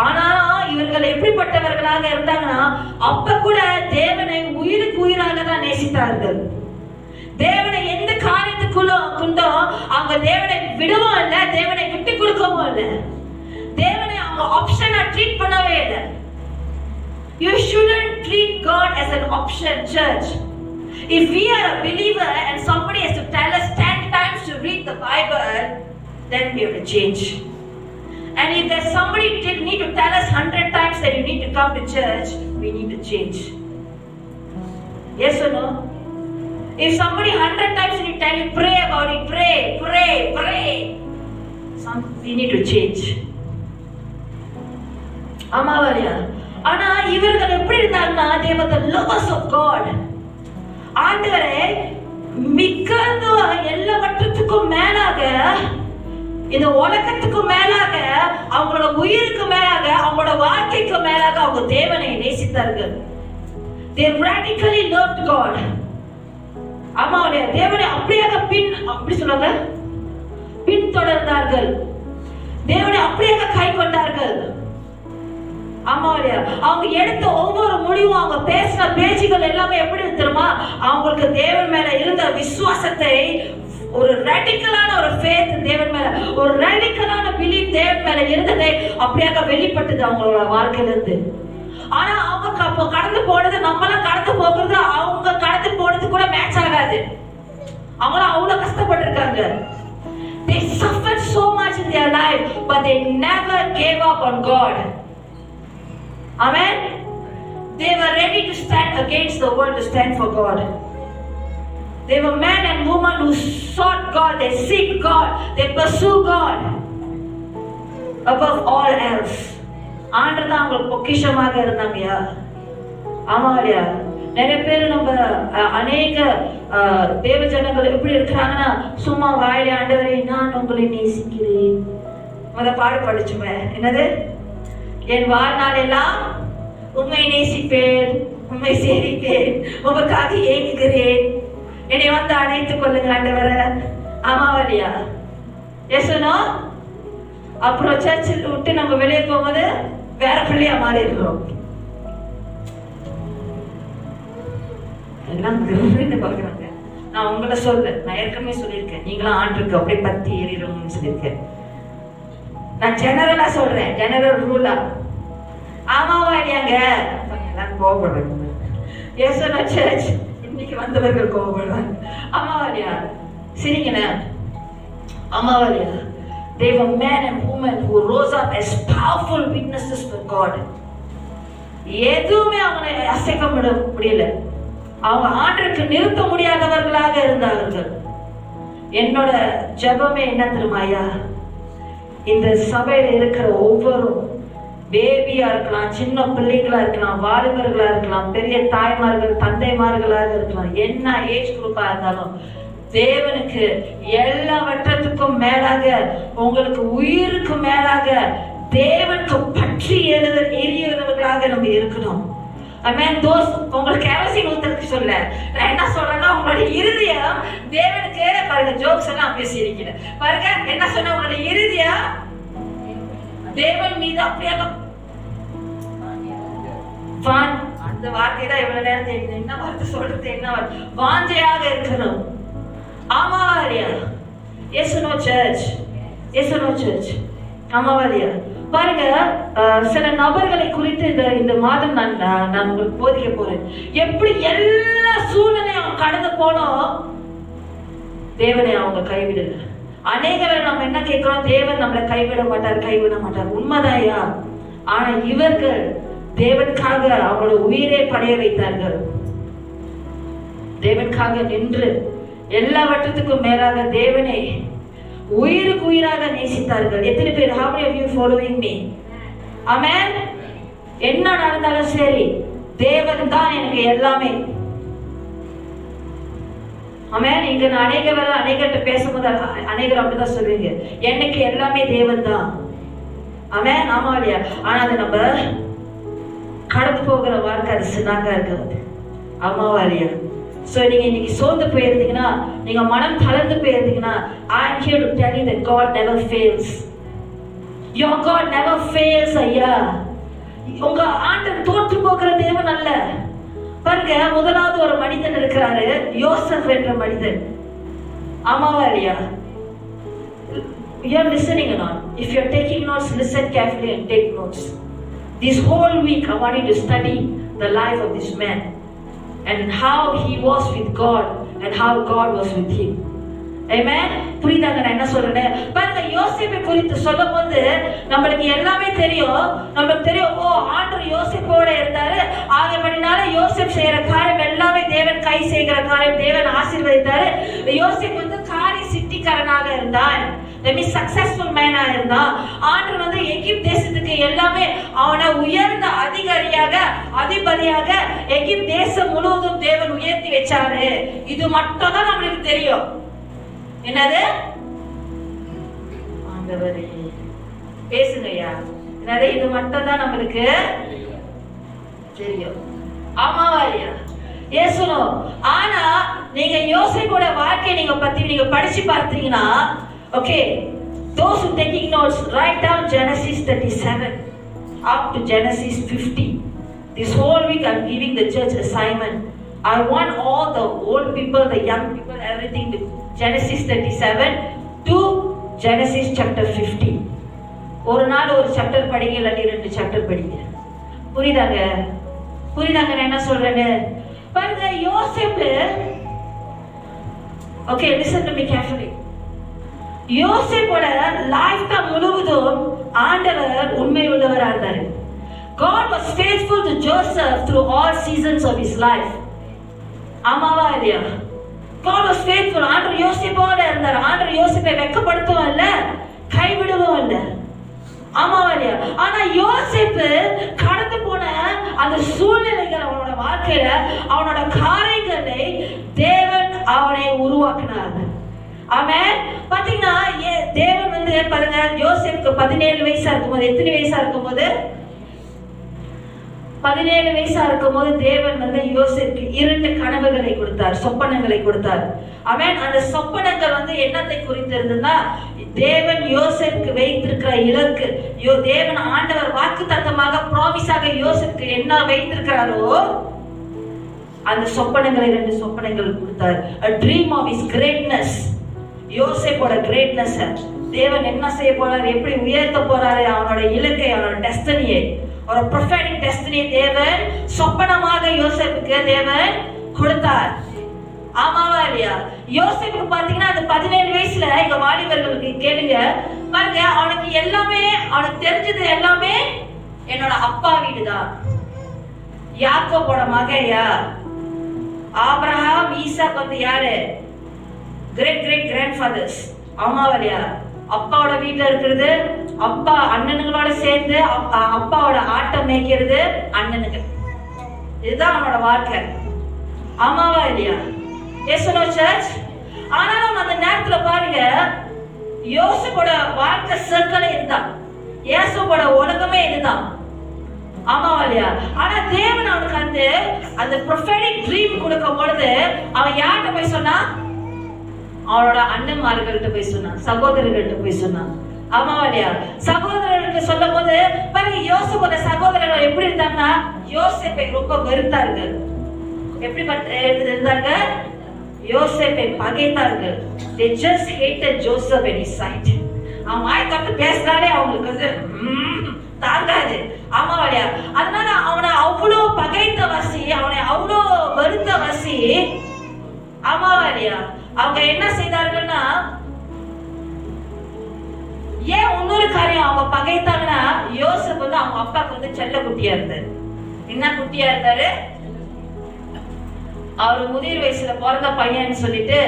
ஆனா இவர்கள் எப்படிப்பட்ட எப்படிப்பட்டவர்களாக இருந்தாங்கன்னா, அப்ப கூட தேவனை உயிருக்கு உயிராக தான் நேசித்தார்கள். தேவனை எந்த காரியத்துக்குள்ளோ அவங்க தேவனை விடவும் இல்லை, தேவனை விட்டு கொடுக்கவும் இல்லை. தேவனை அவங்க ஆப்ஷனா ட்ரீட் பண்ணவே இல்லை. You shouldn't treat God as an option, church. If we are a believer and somebody has to tell us 10 times to read the Bible, then we have to change. And if there's somebody who need to tell us 100 times that you need to come to church, we need to change. Yes or no? If somebody 100 times you tell you pray about it, pray, we need to change. Amavariya. ஆனா இவர்கள் எப்படி இருந்தாங்கன்னா, they were the lovers of God. ஆண்டவரே மிக்கந்த எல்லாவற்றுக்கும் மேலாக, இந்த உலகத்துக்கு மேலாக, அவங்களோட உயிருக்கு மேலாக, அவங்களோட வாழ்க்கைக்கு மேலாக அவங்க தேவனை நேசித்தார்கள். They radically loved God. ஆமாவுடைய தேவனை அப்படியாக அப்படி சொல்லுவாங்க, பின்தொடர்ந்தார்கள். தேவனை அப்படியாக கை கொண்டார்கள். ஆமாவுடைய அவங்க எடுத்த ஒவ்வொரு முடிவும், அவங்க பேசின பேச்சுகள் எல்லாமே எப்படி தெரியுமா, அவங்களுக்கு தேவன் மேல இருந்த விசுவாசத்தை, ஒரு ரேடிக்கலான ஒரு ஃபேத் தேவன் மேல, ஒரு ரேடிக்கலான பிலீஃப் தேவன் மேல இருந்ததை அப்படியாக வெளிப்பட்டது அவங்களோட வாழ்க்கையில இருந்து. ஆனா அவங்க அப்போ கடந்து போனது, நம்மளாம் கடந்து போகிறது, அவங்க கடந்து போனது கூட மேட்ச் ஆகாது. அவங்களும் அவ்வளவு கஷ்டப்பட்டிருக்காங்க. They suffered so much in their life, but they never gave up on God. Amen. They were ready to stand against the world, to stand for God. They were men and women who sought God, they seek God, they pursue God above all else. ஆண்டவர்தான் அவங்க பொக்கிஷமாக இருந்தாங்கயா. ஆமாலையா, நிறைய பேர் நம்ம அநேக தேவ ஜனங்கள் எப்படி இருக்கிறாங்கன்னா, சும்மா வாயில ஆண்டவரே நான் உங்களை நேசிக்கிறேன். பாடு படிச்சுமே, என்னது, என் வாழ்நாள் எல்லாம் உண்மை நேசிப்பேன், உண்மை சேவிப்பேன், உங்களுக்காக ஏங்குகிறேன், என்னை வந்து அணைத்துக் கொள்ளுங்க ஆண்டவர. ஆமாவலியா, எஸ்னோ. அப்புறம் சர்ச்சில் விட்டு நம்ம வெளியே போகும்போது வேற பிள்ளையா மாறி இருக்கிறோம். எல்லாம் பாக்குறாங்க. நான் உங்களை சொல்ல, நான் ஏற்கனவே சொல்லியிருக்கேன், நீங்களும் ஆண்டுக்கு அப்படியே பத்தி ஏறிடுவோம்னு சொல்லியிருக்கேன். நான் ஜெனரலா சொல்றேன், ஜெனரல் ரூலா. ஆமாவா இல்லையாங்க, எல்லாம் கோபப்படுறாங்க. ஏசனா சர்ச் இன்னைக்கு வந்தவர்கள் கோபப்படுறாங்க. ஆமாவா இல்லையா, சரிங்கண்ணா. ஆமாவா இல்லையா, they were men and women who rose up as powerful witnesses for God. எதுவுமே அவங்களை அசைக்க முடியல, அவங்க ஆண்டவருக்கு நிறுத்த முடியாதவர்களாக இருந்தார்கள். என்னோட ஜெபமே என்ன தெரியுமாயா, இந்த சபையில இருக்கிற ஒவ்வொரு பேபியா இருக்கலாம், சின்ன பிள்ளைகளா இருக்கலாம், வாலிபர்களா இருக்கலாம், பெரிய தாய்மார்கள் தந்தைமார்களாக இருக்கலாம், என்ன ஏஜ் குரூப்பா இருந்தாலும், தேவனுக்கு எல்லாவற்றத்துக்கும் மேலாக, உங்களுக்கு உயிருக்கு மேலாக தேவனுக்கு பற்றி எரியவர்களாக நம்ம இருக்கணும். உங்களுக்கு கேரோசின் ஊத்துறதுக்கு சொல்ல, நான் என்ன சொல்றேன்னா, உங்களுடைய இருதயம் தேவனுக்கு, பாருங்க ஜோக்ஸ் எல்லாம் பேசி இருக்கிறேன் பாருங்க, என்ன சொன்ன, உங்களுடைய இருதயம் தேவன் மீது அப்படியாக, அந்த வார்த்தை தான் எவ்வளவு நேரம் தெரியுது, என்ன வார்த்தை சொல்றது, என்ன வாஞ்சையாக இருக்கணும். ஆமாவா இல்லையா, எஸ்னோ சர்ச், எஸ்னோ சர்ச். ஆமாவா இல்லையா, பாருங்க சில நபர்களை குறித்து இந்த மாதம் நான் உங்களுக்கு போதிக்க போறேன். எப்படி எல்லா சூழ்நிலையும் கடந்து போனோம், தேவனை அவங்க கைவிடல. அநேகர் நம்ம என்ன கேட்கிறோம், தேவன் நம்மளை கைவிட மாட்டார், உண்மைதாயா. ஆனா இவர்கள் தேவனுக்காக அவங்களோட உயிரை படைய வைத்தார்கள். தேவனுக்காக நின்று எல்லாவற்றத்துக்கும் மேலாக தேவனை உயிருக்கு உயிராக நேசித்தார்கள். எத்தனை பேர்? how many of you following me? amen. என்ன நடந்தாலும் சரி, தேவன் தான் எனக்கு எல்லாமே. ஆமென். இங்க நான் அநேகர்கிட்ட பேசும்போது அநேகர் அப்படிதான் சொல்லுவீங்க, எனக்கு எல்லாமே தேவன் தான். ஆமென். ஆமா இல்லையா? ஆனா அது நம்ம கடந்து போகிற வாழ்க்கை அது சின்னாங்க இருக்குது. ஆமாவா இல்லையா? So நீங்க இன்னைக்கு சோர்ந்து போயிருந்தீங்கன்னா, நீங்க மனம் தளர்ந்து போயிருந்தீங்கன்னா, I am here to tell you that God never fails. Your God never fails, ஐயா. உங்க ஆண்டவர் தோற்று போகிற தேவன் அல்ல. பாருங்க, முதலாவது ஒரு மனிதன் இருக்கிறாரு, யோசப் என்ற மனிதன். ஆமாவா இல்லையா? You are listening or not? If you are taking notes, listen carefully and take notes. This whole week I want you to study the life of this man and how he was with God and how God was with him. Amen. புரியுதாங்க நான் என்ன சொல்றேன்? பாருங்க, யோசேப்பை குறித்து சொல்லும்போது நம்மளுக்கு எல்லாமே தெரியும். நமக்கு தெரியும், ஓ ஆண்டவர் யோசேப்போட இருந்தாரு, ஆகையால யோசேப் செய்யற காரியம் எல்லாமே தேவன் கை செய்கிற காரியம், தேவன் ஆசீர்வதித்தாரு. யோசேப் வந்து காரி சிட்டிக்காரனாக இருந்தான், சக்சஸ்ஃபுல் மேனா இருந்தான். ஆண்டவர் வந்து எகிப்து தேசத்துக்கு எல்லாமே அவனை உயர்ந்த அதிகாரியாக, அதிபதியாக எகிப்து தேசம் முழுவதும் தேவன் உயர்த்தி வச்சாரு. இது மட்டும் தான் நம்மளுக்கு தெரியும். என்னது? ஆண்டவரே பேசுங்கய்யா. என்னது? இது மட்டும் தான் நம்மளுக்கு தெரியும். ஆமாவா இல்லையா? ஏசுனோ. ஆனா நீங்க யோசேப்போட வாழ்க்கையை நீங்க படிச்சு பார்த்தீங்கன்னா, okay, those who taking notes, write down Genesis 37 up to Genesis 50. This whole week I'm giving the church assignment. I want all the old people, the young people, everything to Genesis 37 to Genesis chapter 50. ஒரு நாள் ஒரு chapter படிங்க, இல்லாட்டி 2 chapter படிங்க. புரியுதாங்க நான் என்ன சொல்றேன்னு? பாருங்க, யோசேப்பு, okay, listen to me carefully. யோசேப்போட லைஃப் தான் முழுவதும் ஆண்டவர் உண்மை உள்ளவராக இருந்தார். God was faithful to Joseph through all seasons of his life. ஆமாவா இல்லையா? God was faithful. ஆண்டவர் யோசேப்போட இருந்தார். ஆண்டவர் யோசேப்பை வெட்கப்படுத்தவும் இல்லை, கைவிடவும் இல்லை. ஆமாவா இல்லையா? ஆனா யோசேப்பு கடந்து போன அந்த சூழ்நிலைகள், அவனோட வாழ்க்கையில அவனோட காரியங்களை தேவன் அவனை உருவாக்கினார். ஆமென். பாத்தீங்கன்னா தேவன் வந்து பாருங்க, யோசேப்புக்கு 17 வயசா இருக்கும்போது, எத்தனை வயசா இருக்கும்போது? 17 வயசா இருக்கும்போது தேவன் வந்து யோசேப்புக்கு 2 கனவுகளை கொடுத்தார், சொப்பனங்களை கொடுத்தார். ஆமென். அந்த சொப்பனங்கள் வந்து என்னத்தை குறித்திருந்ததுன்னா, தேவன் யோசேப்புக்கு வைத்திருக்கிற இலக்கு, தேவன் ஆண்டவர் வாக்குத்தத்தமாக ப்ராமிஸாக யோசேப்புக்கு என்ன வைத்திருக்கிறாரோ அந்த சொப்பனங்களை 2 சொப்பனங்கள் கொடுத்தார். a dream of his greatness. யோசேப்போட கிரேட்னஸ், தேவன் என்ன செய்ய போறாரு, எப்படி உயர்த்த போறாரு, அவனோட இலக்கை, அவனோட டெஸ்டினியை, ஒரு ப்ரொஃபெட்டிக் டெஸ்டினியை தேவன் சொப்பனமாக யோசேப்புக்கு தேவன் கொடுத்தார். ஆமாவா இல்லையா? யோசேப்புக்கு பாத்தீங்கன்னா அந்த 17 வயசுல, எங்க வாலிபர்களுக்கு கேளுங்க பாருங்க, அவனுக்கு எல்லாமே, அவனுக்கு தெரிஞ்சது எல்லாமே என்னோட அப்பா வீடுதான். யாக்கோபோட மகையா ஆபிரகாம், ஈசாக் வந்து யாரு? Great grandfathers. ஆமாவா இல்லையா? அப்பாவோட வீட்டுல இருக்கிறது, அப்பா அண்ணனுங்களோட சேர்ந்து அப்பாவோட ஆட்டம் மேய்க்கிறது அண்ணனுக்கு. இதுதான் அவனோட வாழ்க்கை. ஆமாவா இல்லையா? Yes no church. ஆனாலும் அந்த நேரத்துல பாருங்க, யோசேப்போட வாழ்க்கை சர்க்கிளே இதுதான், யோசேப்போட உலகமே இதுதான். ஆமாவா இல்லையா? ஆனா தேவன் அவனுக்கு அந்த ப்ரொஃபெட்டிக் ட்ரீம் கொடுக்கும் பொழுது அவன் யார்கிட்ட போய் சொன்னா? அவனோட அண்ணன்மார்கள்ட்ட போய் சொன்னான், சகோதரர்கள்ட்ட போய் சொன்னான். ஆமாவா இல்லையா? சகோதரர்களுக்கு சொல்லும் போது பாருங்க, யோசேப்போட சகோதரர்கள் எப்படி இருந்தாங்கன்னா, யோசேப்பை ரொம்ப வெறுத்தார்கள். எப்படி இருந்தாங்க? யோசேப்பை பகைத்தார்கள். They just hated Joseph and his sight. அவன் வாய் தொட்டு பேசினாலே அவங்களுக்கு வந்து தாங்காது. ஆமாவா இல்லையா? அதனால அவனை அவ்வளோ பகைத்த வசி, அவனை அவ்வளோ வெறுத்த வசி. ஆமாவா இல்லையா? அவங்க என்ன செய்தார்கள்னா, ஏன் இன்னொரு காரியம் அவங்க பகைத்தாங்கன்னா, யோசேப் வந்து அவங்க அப்பாவுக்கு வந்து செல்ல குட்டியா இருந்தாரு. என்ன குட்டியா இருந்தாரு? அவர் முதிர் வயசுல பிறந்த பையன் சொல்லிட்டு,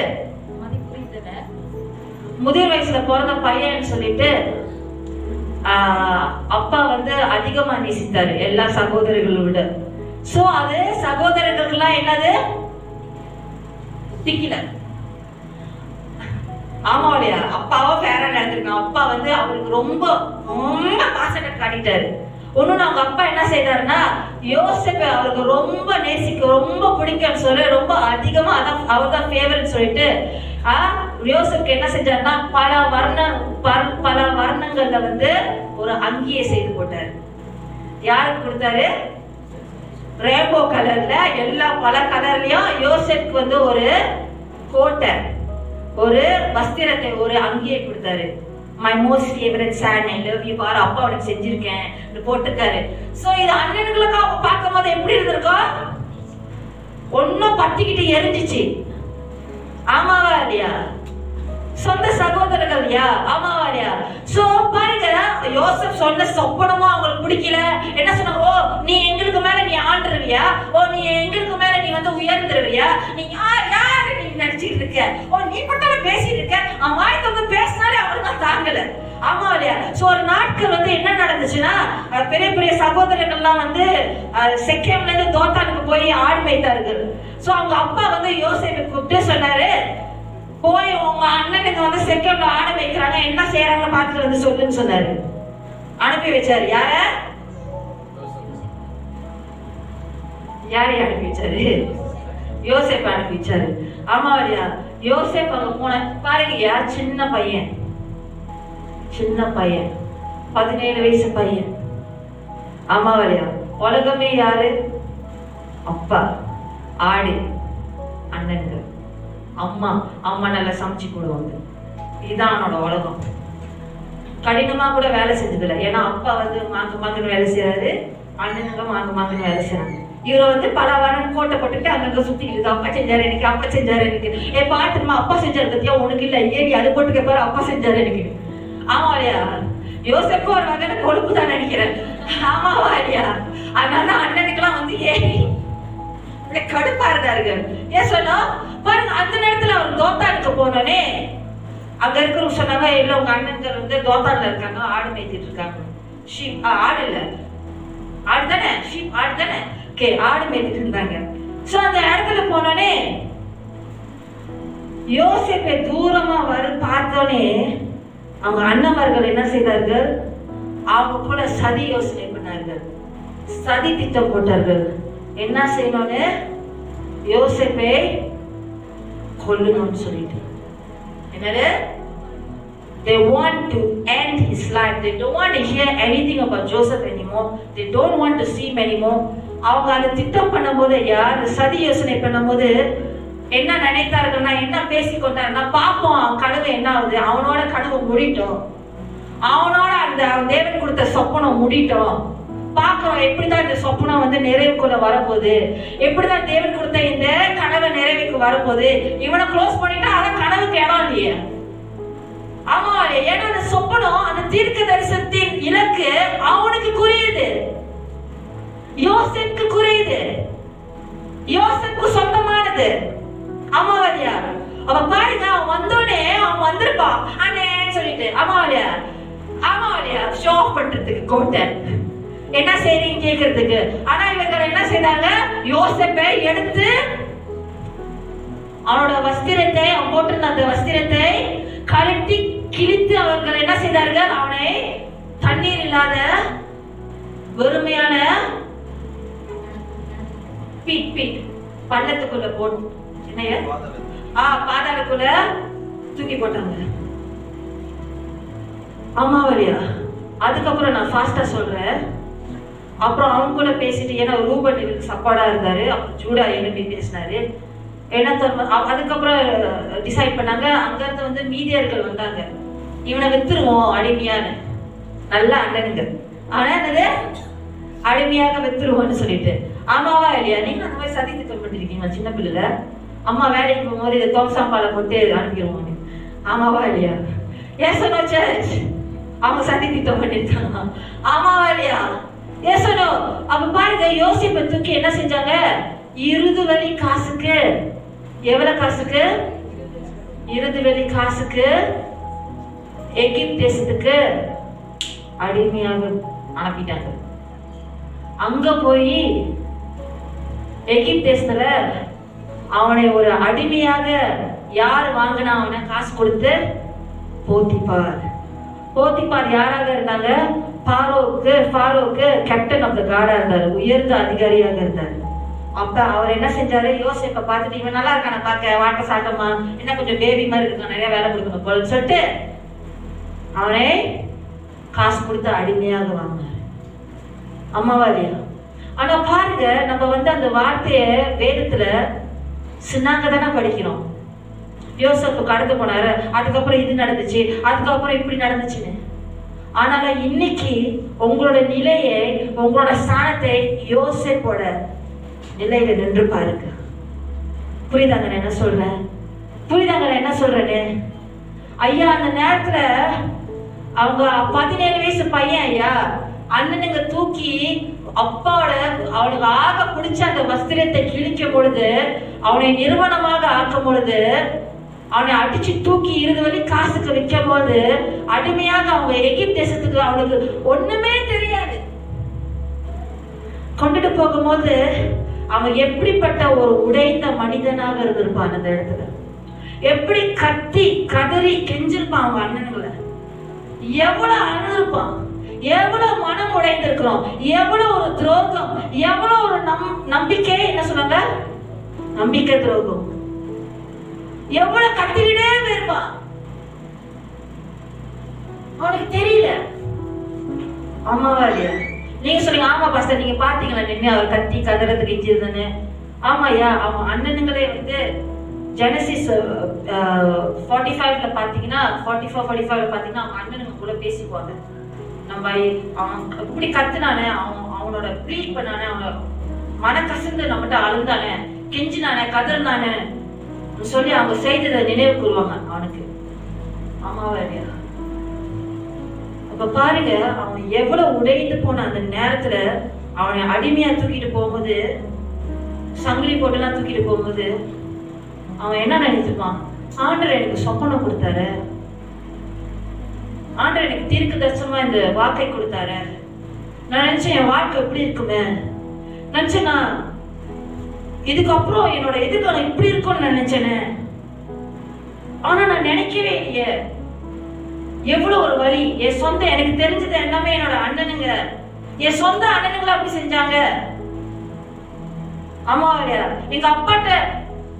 முதிர் வயசுல பிறந்த பையன் சொல்லிட்டு அப்பா வந்து அதிகமா நேசித்தாரு எல்லா சகோதரர்களை விட. சோ அது சகோதரர்களுக்கெல்லாம் என்னது? திக்கில. ஆமா இல்லையா? அப்பாவோ பேரா நடந்திருக்கான். அப்பா வந்து அவருக்கு ரொம்ப ரொம்ப பாசத்தை காட்டிட்டாரு. ஒண்ணு அவங்க அப்பா என்ன செய்தாருன்னா, யோசேப்பை அவருக்கு ரொம்ப நேசிக்க, ரொம்ப பிடிக்கும்னு சொல்லி ரொம்ப அதிகமா அதான் அவர் தான் ஃபேவரட் சொல்லிட்டு யோசேப்புக்கு என்ன செஞ்சாருன்னா, பல வர்ணங்கள்ல வந்து ஒரு அங்கியை செய்து போட்டார். யாருக்கு கொடுத்தாரு? ரெயின்போ கலர்ல எல்லா பல கலர்லயும் யோசேப்புக்கு வந்து ஒரு கோட்டை, ஒரு வஸ்திரத்தை, ஒரு அங்கியை கொடுத்தாரு. My most favourite son, I love you for, அப்பா அவனுக்கு செஞ்சிருக்கேன் போட்டுருக்காரு. சோ இது அண்ணனுங்களுக்கு அவங்க பார்க்கும் போது எப்படி இருந்திருக்கும்? ஒன்னும் பத்திக்கிட்டு எரிஞ்சிச்சு. ஆமாவா இல்லையா? சொந்த சகோதரர்கள் இல்லையா? ஆமாவா இல்லையா? சோ பாருங்க, யோசேப் சொன்ன சொப்பனமும் அவங்களுக்கு பிடிக்கல. என்ன சொன்னாங்க? ஓ நீ எங்களுக்கு மேல நீ ஆண்டுருவியா? ஓ நீ எங்களுக்கு மேல நீ வந்து உயர்ந்துருவியா? நீ யாரு நீ நினைச்சிட்டு இருக்க? ஓ நீ மட்டும் பேசிட்டு இருக்க. அவன் வாய்க்கு வந்து பேசினாலே அவருக்கு தாங்கல. ஆமா இல்லையா? சோ ஒரு நாட்கள் வந்து என்ன நடந்துச்சுன்னா, பெரிய பெரிய சகோதரர்கள்லாம் வந்து செக்கேம்ல இருந்து தோத்தானுக்கு போய் ஆடு மேய்த்தார்கள். சோ அவங்க அப்பா வந்து யோசேப்பை கூப்பிட்டு சொன்னாரு, போய் உங்க அண்ணனுக்கு வந்து செக்கேம்ல ஆடு மேய்க்கிறாங்க, என்ன செய்யறாங்க பார்த்துட்டு வந்து சொல்லுன்னு சொன்னாரு. அனுப்பி வச்சாரு. யாரை அனுப்பி வச்சாரு? யோசேப்பை அனுப்பி வச்சாரு. ஆமா இல்லையா? யோசேப் அங்க போன பாருங்கய்யா, சின்ன பையன், 17 வயசு பையன். ஆமா இல்லையா? உலகமே யாரு? அப்பா, ஆடு, அண்ணன்கள், அம்மா. அம்மா நல்லா சமைச்சு போடுவாங்க. இதுதான் அவனோட உலகம். கடினமா கூட வேலை செஞ்சதில்லை. ஏன்னா அப்பா வந்து மாங்குன்னு வேலை செய்யறாரு, அண்ணனுங்க மாங்குன்னு வேலை செய்யறாங்க. இவரை வந்து பல வாரம் கோட்டை போட்டுட்டு அங்கங்க சுத்திக்கிட்டு, அப்பா செஞ்சாரு எனக்கு, அப்பா செஞ்சாரு எனக்கு. பாத்துமா அப்பா செஞ்சாரு பத்தியா? உனக்கு இல்ல, ஏறி அது போட்டுக்க பாரு, அப்பா செஞ்சாரு எனக்கு. ஆமா இல்லையா? யோசேப்பு ஒரு வகையில கொழுப்பு தான் நினைக்கிறேன். ஆமாவா இல்லையா? அதனால அண்ணனுக்கெல்லாம் வந்து ஏறி கடுப்பா இருந்தாருங்க. ஏன் சொன்னா பாருங்க, அந்த நேரத்துல அவர் தோத்தானுக்கு போனோடனே அங்க இருக்கிறவங்க சொன்னாங்க, இல்ல உங்க அண்ணன்கள் வந்து தோத்தான்ல இருக்காங்க, ஆடு மேய்ச்சிட்டு இருக்காங்க. ஷீப் ஆடு இல்ல, ஆடு தானே, ஷீப் ஆடு தானே, ஆடு மேய்ச்சிட்டு இருந்தாங்க. சோ அந்த இடத்துல போனோடனே யோசேப்பை தூரமா பார்த்தோன்னே அவங்க அண்ணன்மார்கள் என்ன செய்தார்கள்? அவங்க கூட சதி யோசனை பண்ணார்கள், சதி திட்டம் போட்டார்கள். என்ன செய்யணும்னு? யோசேப்பை கொல்லணும்னு சொல்லிட்டு. என்னது? They want to end his life. They don't want to hear anything about Joseph anymore. They don't want to see him anymore. அவங்க அதை திட்டம் பண்ணும்போது, யார் சதி யோசனை பண்ணும்போது என்ன நினைத்தார்கள்னா, என்ன பேசிக்கொண்டாருன்னா, பாப்போம் அவன் கனவு என்ன ஆகுது, அவனோட கனவு முடிட்டோம், அவனோட அந்த தேவன் கொடுத்த சொப்பனம் முடிட்டோம், பார்க்கிறோம் எப்படிதான் இந்த சொப்பனம் வந்து நிறைவுக்குள்ள வரப்போகுது, எப்படிதான் தேவன் கொடுத்த இந்த கனவை நிறைவுக்கு வரப்போகுது, இவனை க்ளோஸ் பண்ணிட்டா அதான் கனவுக்கு இடம் இல்லையே. ஆமா, ஏன்னா அந்த சொப்பனம், அந்த தீர்க்க தரிசனத்தின் இலக்கு அவனுக்கு குறியுது, யோசேப்புக்கு குறியுது, யோசேப்புக்கு சொந்தமானது. அம்மாவலியா? அவ பாருங்க, அவன் வந்தோடனே அவன் வந்திருப்பான் அண்ணேன்னு சொல்லிட்டு. அம்மாவலியா ஷோ ஆஃப் பண்றதுக்கு கோட்டை என்ன செய்றீங்க கேக்குறதுக்கு. ஆனா இவங்க என்ன செய்தாங்க? யோசேப்பை எடுத்து அவனோட வஸ்திரத்தை, அவன் போட்டிருந்த அந்த வஸ்திரத்தை கழட்டி கிழித்து அவர்கள் என்ன செய்தார்கள்? அவனை தண்ணீர் இல்லாத வெறுமையான பீட் பள்ளத்துக்குள்ள போட்டு பாதாளக்குள்ள தூக்கி போட்டாங்க. ஆமாவலியா? அதுக்கப்புறம் நான் ஃபாஸ்டா சொல்றேன். அப்புறம் அவங்க கூட பேசிட்டு, ஏன்னா ரூபன் இவருக்கு சப்போர்ட்டா இருந்தாரு, அப்புறம் ஜூடா எழுப்பி பேசினாரு. என்ன அதுக்கப்புறம் டிசைட் பண்ணாங்க. அங்க இருந்து வந்து மீதியர்கள் வந்தாங்க, இவனை வித்துருவோம் அடிமையான்னு. நல்ல அண்ணனுங்க, ஆனா என்னது அடிமையாக வித்துருவோம்னு சொல்லிட்டு. ஆமாவா இல்லையா? நீங்க அந்த மாதிரி சதி திட்டம் பண்ணிருக்கீங்க சின்ன பிள்ளைல. அம்மா வேலைக்கு போகும்போது இதை தோம்சாம்பாலை போட்டு அனுப்பிடுவோம். ஆமாவா இல்லையா? ஏன் சொன்னோ சர்ச்? அவங்க சதி திட்டம் பண்ணிருக்காங்க. ஆமாவா இல்லையா? ஏன் சொன்னோ? அப்ப பாருங்க, யோசிப்பை தூக்கி என்ன செஞ்சாங்க? 20 வெள்ளி காசுக்கு, எவ்வளவு காசுக்கு? 20 வெள்ளி காசுக்கு எகிப்து தேசத்துக்கு அடிமையாக அனுப்பிட்டாங்க. அங்க போய் எகிப்து தேசத்துல அவனை ஒரு அடிமையாக யார் வாங்கினா? அவனை காசு கொடுத்து போத்திபார் யாராக இருந்தாங்க? ஃபாரோவுக்கு கேப்டன் ஆஃப் த கார்டா இருந்தாரு, உயர்ந்த அதிகாரியாக இருந்தாரு. அப்ப அவர் என்ன செஞ்சாரு? யோசேப்பை பார்த்துட்டு, இவன் நல்லா இருக்கான பார்க்க, வாட்ட சாட்டமா, என்ன கொஞ்சம் பேபி மாதிரி இருக்கான், நிறைய வேலை கொடுக்கணும் போல சொல்லிட்டு அவனை காசு கொடுத்து அடிமையாக வாங்கினாரு. அம்மாவா இல்லையா? ஆனா பாருங்க, நம்ம வந்து அந்த வார்த்தைய வேதத்துல சின்னாங்க தானே படிக்கிறோம். யோசேப்பு கடந்து போனாரு, அதுக்கப்புறம் இது நடந்துச்சு, அதுக்கப்புறம் இப்படி நடந்துச்சுன்னு. ஆனாலும் இன்னைக்கு உங்களோட நிலையை, உங்களோட ஸ்தானத்தை யோசேப்போட நிலையில நின்று பாருங்க. புரியுதாங்க நான் என்ன சொல்றேன்? புரியுதாங்க நான் என்ன சொல்றேன்னு? ஐயா, அந்த நேரத்துல அவங்க 17 வயசு பையன் ஐயா, அண்ணனுங்க தூக்கி அப்பாவோட அவனுக்கு ஆக பிடிச்ச அந்த வஸ்திரத்தை கிழிக்கும் பொழுது, அவனை நிறுவனமாக ஆக்கும் பொழுது, அவனை அடிச்சு தூக்கி 20 வழி காசுக்கு விற்கும் போது, அடிமையாக அவங்க எகிப்து தேசத்துக்கு அவனுக்கு ஒண்ணுமே தெரியாது கொண்டுட்டு போகும்போது, அவன் எப்படிப்பட்ட ஒரு உடைந்த மனிதனாக இருந்திருப்பான். அந்த இடத்துல எப்படி கத்தி கதறி கெஞ்சிருப்பான் அவங்க அண்ணன்களை, எவ்வளவு அழுதுருப்பான், எவ்வளவு மனம் உடைந்திருக்கிறோம், எவ்வளவு ஒரு துரோகம், எவ்வளவு ஒரு நம்பிக்கை, என்ன சொல்றாங்க, நம்பிக்கை துரோகம், எவ்வளவு கத்திக்கிட்டே இருப்பான். அவனுக்கு தெரியல. ஆமாவா இல்லையா? நீங்க சொல்றீங்க, ஆமா பாஸ்டர், நீங்க பாத்தீங்களா நின்று அவர் கத்தி கதறதுக்கு கெஞ்சிருந்தானு? ஆமாயா, அவன் அண்ணனுங்களே வந்து ஜெனசிஸ் 45ல பாத்தீங்கன்னா, 44-45ல பாத்தீங்கன்னா அவங்க அண்ணனுங்க கூட பேசிக்குவாங்க. நம்ம அவன் இப்படி கத்துனானே, அவனோட ப்ளீட் பண்ணானே, அவனோட மனக்கசந்து நம்மகிட்ட அழுந்தானே, கெஞ்சினானே, கதறினானே சொல்லி அவங்க செய்ததை நினைவு கூறுவாங்க அவனுக்கு. ஆமாவா இல்லையா? அப்ப பாருங்க, அவன் எவ்வளவு உடைந்து போன அந்த நேரத்துல அவனை அடிமையா தூக்கிட்டு போகும்போது, சங்கிலி போட்டுலாம் தூக்கிட்டு போகும்போது, அவன் என்ன நினைச்சிருப்பான்? ஆண்டவர் எனக்கு சொப்பனம் கொடுத்தாரு, ஆண்டவர் எனக்கு தீர்க்க தரிசனமா இந்த வாக்கை கொடுத்தாரு. நான் நினைச்சேன் என் வாழ்க்கை எப்படி இருக்குமே, நினைச்சேன் நான் இதுக்கப்புறம் என்னோட எதிர்காலம் இப்படி இருக்கும்னு நினைச்சேனே. ஆனா நான் நினைக்கவே இல்லையே. எவ்வளவு ஒரு வழி. என் சொந்த, எனக்கு தெரிஞ்சது எல்லாமே என்னோட அண்ணனுங்க, என் சொந்த அண்ணனுங்களை அப்படி செஞ்சாங்க. ஆமா இல்லையா? எங்க அப்பாட்ட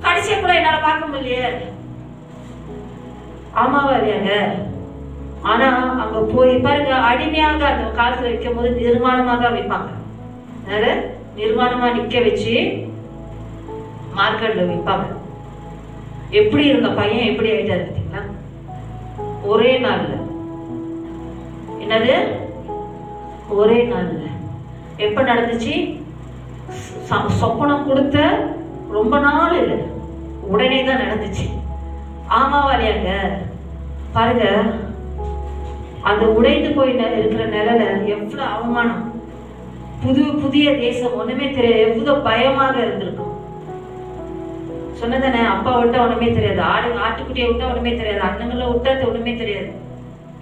கடைசியா கூட என்னால பார்க்க முடியலையே. ஆமாவா இல்லையாங்க? ஆனா அங்க போய் பாருங்க, அடிமையாக அந்த காலத்துல வைக்கும் போது நிர்மாணமா தான் வைப்பாங்க. நிர்மாணமா நிக்க வச்சு மார்க்கெட்ல விற்பாங்க. எப்படி இருந்த பையன் எப்படி ஆயிட்டாரு பார்த்தீங்களா? ஒரே நாள்ல. என்னது? ஒரே நாள்ல. எப்ப நடந்துச்சு? சொப்பனம் கொடுத்த ரொம்ப நாள் இல்லை, உடனே தான் நடந்துச்சு. ஆமாவா இல்லையாங்க? பாருங்க, அந்த உடைந்து போய் இருக்கிற நிலையில எவ்வளவு அவமானம், புதிய தேசம், ஒண்ணுமே தெரியாது, எவ்வளவு பயமாக இருந்திருக்கும். சொன்னதானே, அப்பா விட்டா ஒண்ணுமே தெரியாது, ஆட்டுக்குட்டியை விட்டா ஒண்ணுமே தெரியாது, அண்ணங்களை விட்டா ஒண்ணுமே தெரியாது.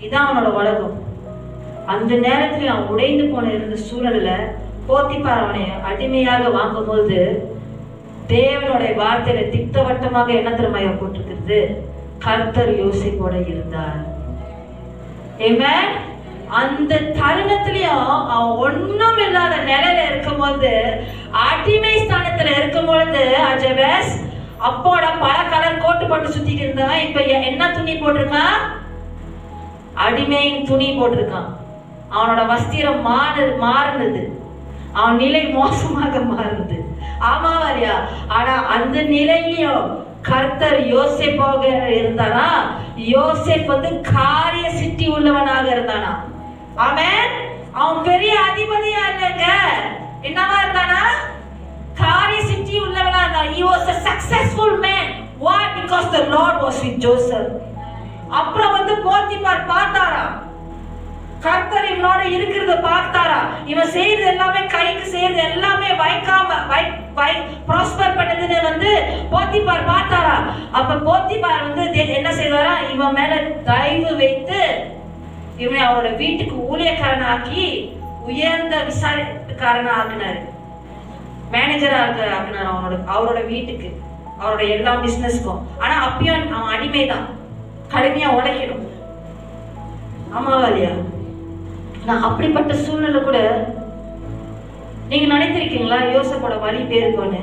இதான் அவனோட உலகம். அந்த நேரத்துல அவன் உடைந்து போன இருந்த சூழல்ல போத்திபார் அவனை அடிமையாக வாங்கும் போது, தேவனுடைய வார்த்தையில திட்டவட்டமாக என்ன திறமையா போட்டிருக்கிறது? கர்த்தர் யோசேப்போட இருந்தார். அந்த தருணத்திலையும் அவன் ஒண்ணும் இல்லாத நிலையில இருக்கும் போது, அடிமை ஸ்தானத்துல இருக்கும் பொழுது, அஜபேஸ் அப்போட பல கலர் கோட்டு போட்டு சுத்திட்டு இருந்தவன் இப்ப என்ன துணி போட்டிருக்கான்? அடிமையின் துணி போட்டிருக்கான். அவனோட வஸ்திரம் மாறுனது, அவன் நிலை மோசமாக மாறுனது. ஆமாவா இல்லையா? ஆனா அந்த நிலையிலும் கர்த்தர் யோசேப்பாக இருந்தானா? யோசேப் வந்து காரிய சித்தி உள்ளவனாக இருந்தானா? ஆமென். அவன் பெரிய அதிபதியா இல்லைங்க, என்னவா இருந்தானா? காரிய சித்தி உள்ளவனா இருந்தான். He was a successful man. Why? Because the Lord was with Joseph. அப்புறம் வந்து போத்திபார் பார்த்தாரா, கர்த்தர் இவனோட இருக்கிறத பார்த்தாரா, இவன் செய்யறது எல்லாமே, கைக்கு செய்யறது எல்லாமே வைக்காம ப்ராஸ்பர் பண்ணதுன்னு வந்து போத்திபார் பார்த்தாரா. அப்ப போத்திபார் வந்து என்ன செய்வாரா? இவன் மேல தயவு வைத்து இவனை அவரோட வீட்டுக்கு ஊழியக்காரனாக்கி உயர்ந்த விசாரிக்காரனா ஆக்கினாரு, மேனேஜராக ஆக்கினார் அவரோட வீட்டுக்கு, அவரோட எல்லா பிசினஸ்க்கும். ஆனா அப்பயும் அவன் அடிமைதான், கடுமையா உழைக்கணும். ஆமாவா இல்லையா? நான் அப்படிப்பட்ட சூழ்நிலை கூட நீங்க நினைத்திருக்கீங்களா யோசேப்போட வழி பேருக்கோன்னு?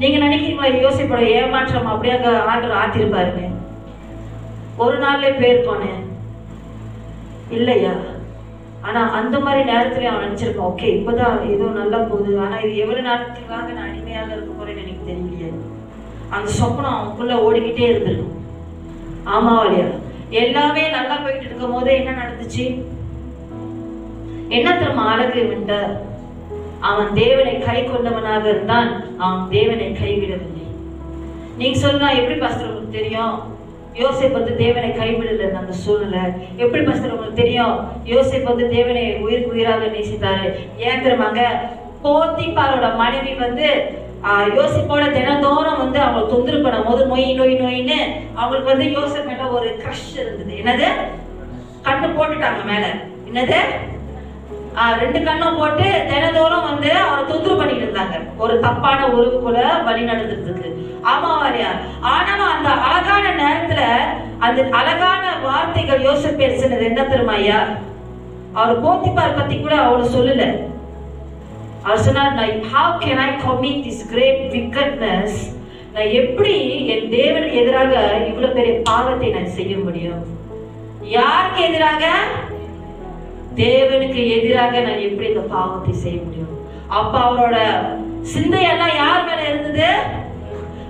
நீங்க நினைக்கிறீங்களா யோசேப்போட ஏமாற்றம் அப்படியே ஆண்டவர் ஆத்திருப்பாருன்னு? ஒரு நாள்ல பேருக்கோன்னு இல்லையா? ஆனா அந்த மாதிரி நேரத்துல அவன் நினைச்சிருப்பான், ஓகே இப்பதான் ஏதோ நல்லா போகுது, ஆனா இது எவ்வளவு நேரத்துக்காக நான் அடிமையாக இருக்க போறேன்னு எனக்கு தெரியலையே. அந்த சொப்பனம் அவனுக்குள்ள ஓடிக்கிட்டே இருந்திருக்கும். ஆமாவா இல்லையா? எல்லாமே நல்லா போயிட்டு இருக்கும் போதே என்ன நடந்துச்சு? என்ன திரும்ப அழகு விட்ட, அவன் தேவனை கை கொண்டவனாக இருந்தான், அவன் தேவனை கைவிடவில்லை. நீங்க சொல்லலாம், எப்படி பாஸ்டர் உங்களுக்கு தெரியும் யோசேப்பு வந்து தேவனை கைவிடல? அந்த சூழ்நிலை எப்படி பாஸ்டர் உங்களுக்கு தெரியும் யோசேப்பு வந்து தேவனை உயிருக்கு உயிராக நேசித்தாரு? ஏன் தெரியுமாங்க? போத்திபாரோட மனைவி வந்து யோசிப்போட தினந்தோறும் வந்து அவங்க தொந்தரவு பண்ணும் போது நோயின்னு அவங்களுக்கு வந்து யோசேப்பு மேல ஒரு கிரஷ் இருந்தது. என்னது? கண்ணு போட்டுட்டாங்க மேல. என்னது? 2 கண்ணும் போட்டு தினந்தோறும் வந்து அவரை தொந்தரவு பண்ணிட்டு இருந்தாங்க, ஒரு தப்பான உறவுக்குள்ள வழி நடந்துருக்கு. ஆமாவாரியா? ஆனாலும் அந்த அழகான நேரத்துல அந்த அழகான வார்த்தைகள் யோசேப்பு பேசினது என்ன தெரியுமா ஐயா? அவர் போத்திபார் பத்தி கூட அவரு சொல்லல. அவர் சொன்னார், how can I commit this great wickedness? நான் எப்படி என் தேவனுக்கு எதிராக இவ்வளவு பெரிய பாவத்தை நான் செய்ய முடியும்? யாருக்கு எதிராக? தேவனுக்கு எதிராக நான் எப்படி இந்த பாவத்தை செய்ய முடியும்? அப்ப அவரோட சிந்தையெல்லாம் யார் மேல இருந்தது?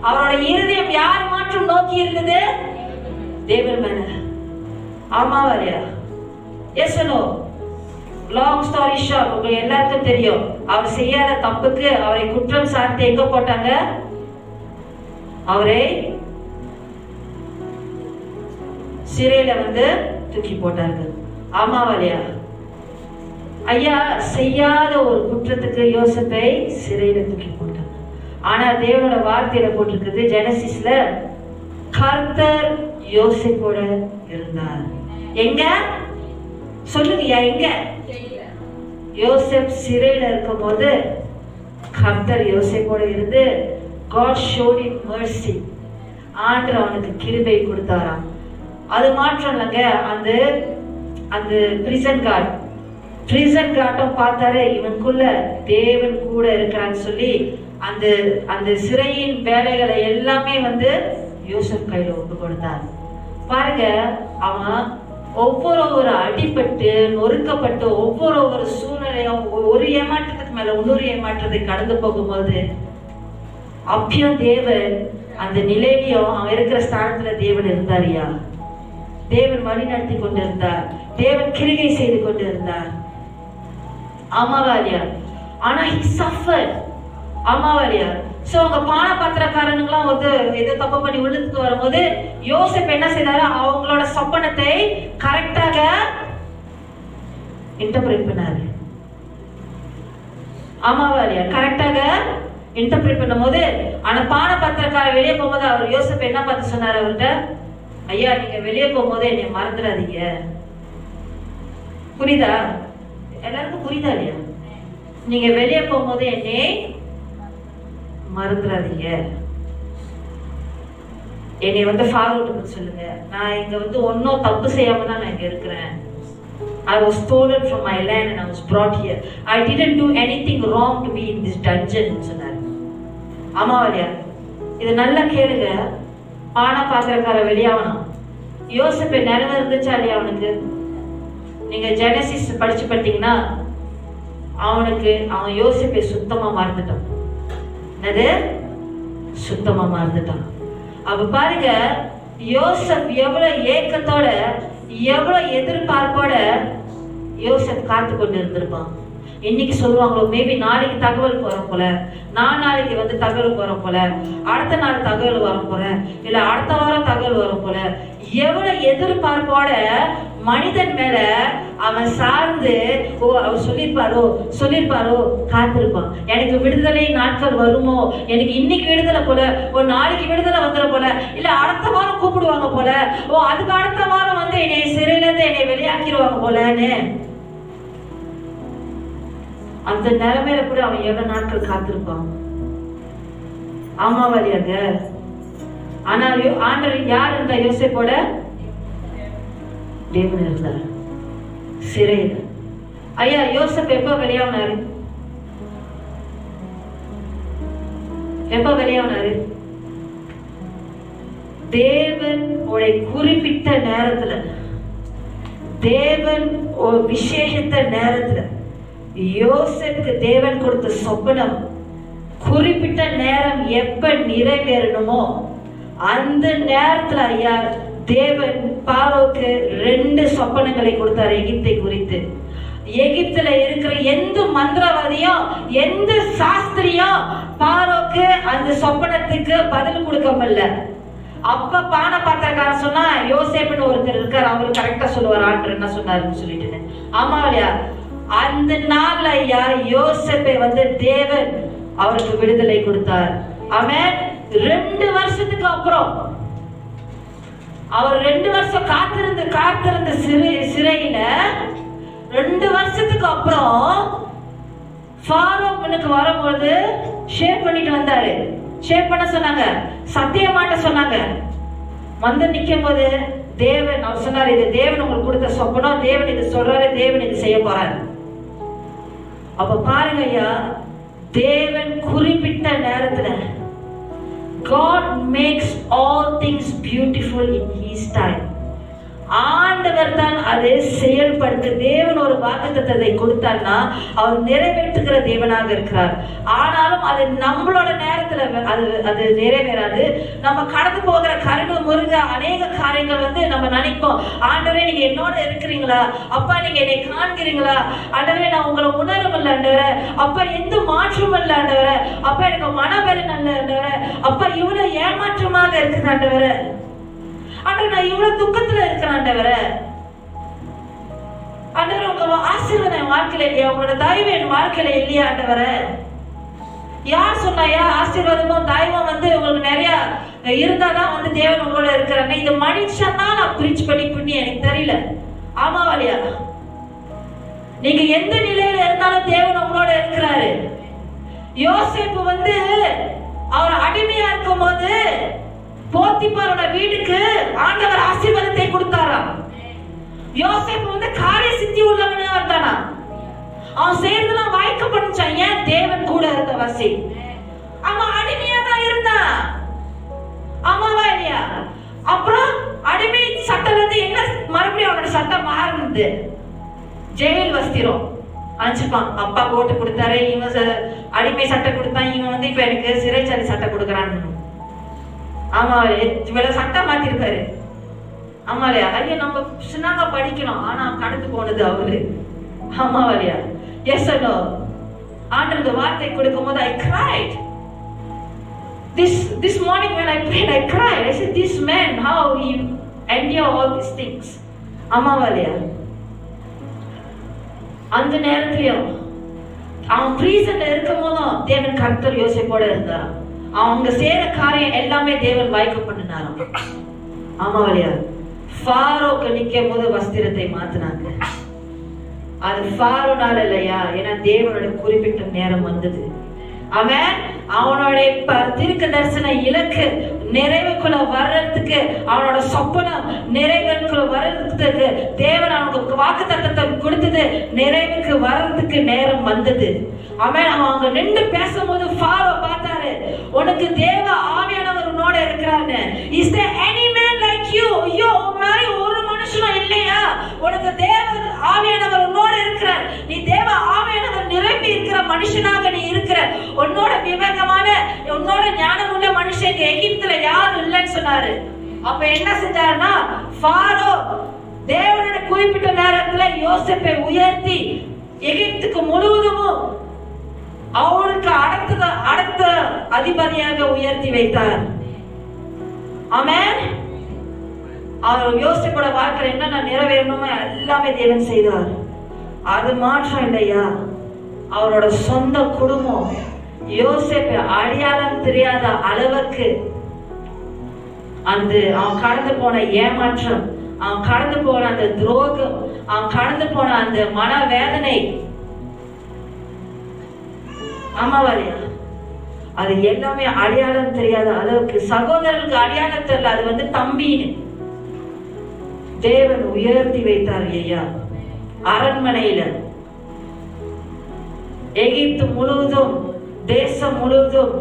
அவரோட இருதயம் யார் மாற்றம் நோக்கி இருந்தது? தேவன் மேல. ஆமாவாரியா? Yes no? Long story short, உங்க எல்லாருக்கும் தெரியும், அவர் செய்யாத தப்புக்கு அவரை குற்றம் சாட்டி எங்க போட்டாங்க? அவரை சிறையில வந்து தூக்கி போட்டார்கள். ஆமாவாரியா? ஐயா, செய்யாத ஒரு குற்றத்துக்கு யோசேப்பை சிறையில தூக்கி போட்டாங்க. ஆனா தேவனோட வார்த்தையில போட்டிருக்குது, ஜெனசிஸ்ல, கர்த்தர் யோசேப்போட இருந்தார். எங்க சொல்லுங்கய்யா? எங்க? யோசேப் சிறையில இருக்கும் போது கர்த்தர் யோசேப்போட இருந்து God showed him mercy. ஆண்டவர் அவனுக்கு கிருபை கொடுத்தாராம். அது மாற்றம் இல்லைங்க, அந்த பிரிசன் கார்டும் பார்த்தாரு, இவனுக்குள்ள தேவன் கூட இருக்கிறான்னு சொல்லி அந்த சிறையின் வேலைகளை எல்லாமே வந்து யோசேப் கையில ஒப்பு கொடுத்தார். பாருங்க, அவன் ஒவ்வொரு அடிபட்டு நொறுக்கப்பட்டு ஒவ்வொரு சூழ்நிலையும் ஒரு ஏமாற்றத்துக்கு மேல இன்னொரு ஏமாற்றத்தை கடந்து போகும்போது அப்பயும் தேவன் அந்த நிலையிலையும் அவன் இருக்கிற ஸ்தானத்துல தேவன் இருந்தாரியா? தேவன் வழி நடத்தி கொண்டு இருந்தார், தேவன் கிரிகை செய்து கொண்டு இருந்தார். ஆமாவாரியா? ஆனா he suffered. ஆமாவாரியா? சோ அவங்க பானபாத்திரக்காரனுங்களாம் வந்து ஏதோ தப்பு பண்ணி உள்ளத்துக்கு வரும்போது யோசேப்பு என்ன செய்தாரு? அவங்களோட சொப்பனத்தை கரெக்டாக இன்டர்பிரேட் பண்ணாரு. ஆமாவாரியா? கரெக்டாக இன்டர்பிரேட் பண்ணும்போது ஆனா பானபாத்திரக்காரர் வெளியே போகும்போது அவர் யோசேப்பு என்ன பார்த்து சொன்னாரு அவர்கிட்ட? ஐயா, நீங்க வெளியே போகும்போது என்னை மறந்துடாதீங்க. புரியுதா? எல்லாருக்கும் புரியுதா இல்லையா? நீங்க வெளியே போகும்போது என்னை மறந்துடாதீங்க, என்னை வந்து ஃபார்வர்ட் சொல்லுங்க. நான் இங்க வந்து ஒன்னும் தப்பு செய்யாம தான் நான் இங்க இருக்கிறேன். I was stolen from my land and I was brought here. I didn't do anything wrong to be in this dungeon சொன்னார். ஆமாவாரியா? இது நல்லா கேளுங்க. பானா பாத்திரக்கார வெளியாகணும். யோசேப்பு நிலைமை இருந்துச்சா இல்லையா அவனுக்கு? நீங்க ஜெனசிஸ் படிச்சு பார்த்தீங்கன்னா அவன் யோசேப்பை சுத்தமா மறந்துட்டான். என்னது? சுத்தமா மறந்துட்டான். அப்ப பாருங்க, யோசேப் எவ்வளவு ஏக்கத்தோட எவ்வளவு எதிர்பார்ப்போட யோசேப் காத்து கொண்டு இருந்திருப்பான். இன்னைக்கு சொல்லுவாங்களோ, மேபி நாளைக்கு தகவல் போறோம் போல, நாளைக்கு வந்து தகவல் போறோம் போல, அடுத்த நாள் தகவல் வரும் போல, இல்ல அடுத்த வாரம் தகவல் வரும் போல, எவ்வளவு எதிர்பார்ப்போட மனிதன் மேல அவன் சார்ந்து அவர் சொல்லிருப்பாரோ காத்திருப்பான். எனக்கு விடுதலை நாட்கள் வருமோ, எனக்கு இன்னைக்கு விடுதலை போல, ஒரு நாளைக்கு விடுதலை வந்துட போல, இல்ல அடுத்த வாரம் கூப்பிடுவாங்க போல, அதுக்கு அடுத்த வாரம் வந்து என்னை சிறையில இருந்து என்னை வெளியாக்கிடுவாங்க போலன்னு அந்த நிலைமையில கூட அவன் எவ்வளவு நாட்கள் காத்திருப்பான். ஆமாவாரியாங்க? ஆனா ஆண்டவர் யார் இருந்தா? யோசேப்போட தேவன் இருந்தார் சிறையில். ஐயா, யோசேப் எப்ப வெளியானாரு? தேவன் குறிப்பிட்ட நேரத்துல தேவன் ஒரு விசேஷத்த நேரத்துல யோசேப்புக்கு தேவன் கொடுத்த சொப்பனம் குறிப்பிட்ட நேரம் எப்ப நிறைவேறணுமோ அந்த நேரத்துல ஐயா தேவன் பார்வோக்கு 2 சொப்பனங்களை கொடுத்தார் எகிப்தை குறித்து. எகிப்துல இருக்கிற எந்த மந்திரவாதியும் எந்த சாஸ்திரியும் பார்வோக்கு அந்த சொப்பனத்துக்கு பதில் கொடுக்க முடியல. அப்ப பானை பாத்திரக்காரன் சொன்னா யோசேப்புன்னு ஒருத்தர் இருக்கார், அவரு கரெக்டா சொல்லுவார் ஆண்டு என்ன சொன்னாருன்னு சொல்லிட்டு. ஆமா இல்லையா? அந்த நாள்ல ஐயா யோசேப்பை தேவன் அவருக்கு விடுதலை கொடுத்தார். ஆமென். 2 வருஷத்துக்கு அப்புறம் அவர் 2 வருஷம் காத்திருந்த சிறையில 2 வருஷத்துக்கு அப்புறம் ஃபாரோ முன்னுக்கு வரும்போது ஷேப் பண்ணிட்டு வந்தாரு. ஷேப் பண்ண சொன்னாங்க, சத்தியமாட்ட சொன்னாங்க. நிக்கும் போது தேவன் அவர் சொன்னாரு, இது தேவன் உங்களுக்கு கொடுத்த சொப்பனம், தேவன் இது சொல்றாரு, தேவன் இது செய்ய போறாரு. அப்ப பாருங்க ஐயா, தேவன் குறிப்பிட்ட நேரத்துல God makes all things beautiful in His time. ஆண்டவர் தான் அதை செயல்படுத்த. தேவன் ஒரு வாக்குத்தத்தத்தை கொடுத்தார்னா அவர் நிறைவேற்றுகிற தேவனாக இருக்கிறார். ஆனாலும் அது நம்மளோட நேரத்துல அது நிறைவேறாது. நம்ம கடந்து போகிற கருணை முருக அநேக காரியங்கள் நம்ம நினைப்போம், ஆண்டவரே நீங்க என்னோட இருக்கிறீங்களா, அப்பா நீங்க என்னை காண்கிறீங்களா, ஆண்டவரே நான் உங்களை உணரவில்லை ஆண்டவரே, அப்பா எந்த மாற்றமும் இல்லை ஆண்டவரே, அப்பா எனக்கு மனபலம் அல்ல ஆண்டவரே, அப்பா இவ்வளவு ஏமாற்றமாக இருக்குது ஆண்டவரே, ஆண்டவரே நான் இவ்வளவு துக்கத்துல இருக்கிறேன் ஆண்டவரே, ஆண்டவரே உங்க ஆசீர்வாதம் என் வாழ்க்கையில இல்லையா, உங்களோட தயவு என் வாழ்க்கையில இல்லையா ஆண்டவரே. யார் சொன்னாயா ஆசீர்வாதமும் தயவும் உங்களுக்கு நிறைய இருந்தாதான் தேவன் உங்களோட இருக்கிறாங்க. இது மனுஷன் தான் நான் பிரிச்சு பண்ணி எனக்கு தெரியல. ஆமாவாலியா? நீங்க எந்த நிலையில இருந்தாலும் தேவன் உங்களோட இருக்கிறாரு. யோசேப்பு அவர் அடிமையா இருக்கும் போது போத்திபாரோட வீட்டுக்கு ஆண்டவர் ஆசீர்வாதத்தை கொடுத்தாராம். யோசேப்பு காரிய சித்தி உள்ளவனா இருந்தானா, அவன் செய்யறதுலாம் வாய்க்க பண்ணிச்சான். ஏன்? தேவன் கூட இருந்த வாசி. அவன் அடிமையா தான் இருந்தான். ஆமாவா இல்லையா? அப்புறம் அடிமை சட்டம் என்ன மறுபடியும் அவனோட சட்டம் மாறினது. ஜெயில் வஸ்திரம் அனுப்பிச்சுப்பான். அப்பா போட்டு கொடுத்தாரு, இவன் அடிமை சட்டை கொடுத்தான், இவன் இப்ப எனக்கு சிறைச்சாலை சட்டை கொடுக்குறான்னு. ஆமா, இவ்வளவு சட்டம் மாத்திருக்காரு. ஆமா இல்லையா? ஐயா நம்ம சின்னங்க படிக்கணும், ஆனா கடந்து போனது அவரு. ஆமாவா இல்லையா? Yes no? ஆண்டவருடைய வார்த்தை கொடுக்கும் போது I cried. This morning when I prayed, I cried. I said, this man, how he endure all these things. ஆமாவா இல்லையா? அந்த நேரத்திலும் அவன் பிரீசன்ல இருக்கும் போதும் தேவன் கர்த்தர் யோசேப்போட இருந்தார். அவங்க செய்யற காரியம் எல்லாமே தேவன் வாய்க்க பண்ணினாராம். ஆமாவா இல்லையா? ஃபாரோக்கு நிக்கும் போது வஸ்திரத்தை மாத்தினாங்க. அது ஃபாரோனால இல்லையா, ஏன்னா தேவனோட குறிப்பிட்ட நேரம் வந்தது. அவன் அவனுடைய தீர்க்க தரிசன இலக்கு நிறைவுக்குள்ள வர்றதுக்கு, அவனோட சொப்பனம் நிறைவுக்குள்ள வர்றதுக்கு தேவன் அவனுக்கு வாக்குத்தத்தத்தை கொடுத்தது நிறைவுக்கு வர்றதுக்கு நேரம் வந்தது. அவன் அவங்க நின்று பேசும்போது ஃபாரோ பார்த்தாரு, உனக்கு தேவ ஆவியானவர் உன்னோட இருக்கிறான்னு. Is there any man like you? ஐயோ மாதிரி ஒரு மனுஷனும் இல்லையா? உனக்கு தேவ ஆவியானவர் உன்னோட இருக்கிறார், நீ தேவ ஆவியானவர் நிரம்பி இருக்கிற மனுஷனாக நீ இருக்கிற. உன்னோட விவேகமான உன்னோட ஞானம் உள்ள மனுஷங்க எகிப்துல யாரும் இல்லைன்னு சொன்னாரு. அப்ப என்ன செஞ்சாருன்னா, ஃபாரோ தேவனோட குறிப்பிட்ட நேரத்துல யோசேப்பை உயர்த்தி எகிப்துக்கு முழுவதும் அவருக்கு அடுத்த அதிபதியாக உயர்த்தி வைத்தார். ஆமென். அவர் யோசேப்போட வாழ்க்கையில என்னென்ன நிறைவேறணுமோ எல்லாமே தேவன் செய்தார். அது மாற்றம் இல்லையா? அவரோட சொந்த குடும்பம் யோசேப்பு அடையாளம் தெரியாத அளவுக்கு அவன் கடந்து போன ஏமாற்றம், அவன் கடந்து போன அந்த துரோகம், அவன் கடந்து போன அந்த மனவேதனை, ஆமாவாரியா, அது எல்லாமே அடையாளம் தெரியாத அளவுக்கு, சகோதரர்களுக்கு அடையாளம் தெரியல, அது தம்பின்னு தேவன் உயர்த்தி வைத்தார். ஐயா அரண்மனையில எகிப்து முழுவதும் தேசம் முழுவதும்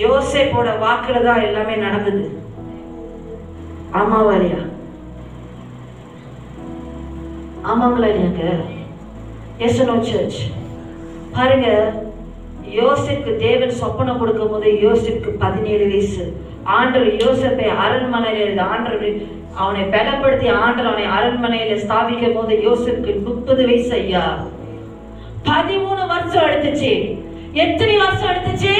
யோசேப்போட வாக்குல தான் எல்லாமே நடந்தது. ஆமாவாரியா? ஆமாங்களா இல்லையாங்க? Yes no church? பாருங்க, யோசேப்புக்கு தேவன் சொப்பனம் கொடுக்கும் போது யோசேப்புக்கு 17 வயசு. ஆண்டவர் யோசேப்பை அரண்மனையில ஆண்டவர் அவனை பலப்படுத்தி ஆண்டவர் அவனை அரண்மனையில ஸ்தாபிக்கும் போது யோசேப்புக்கு 30 வயசு ஐயா. 13 வருஷம் எடுத்துச்சு. எத்தனை வருஷம் எடுத்துச்சு?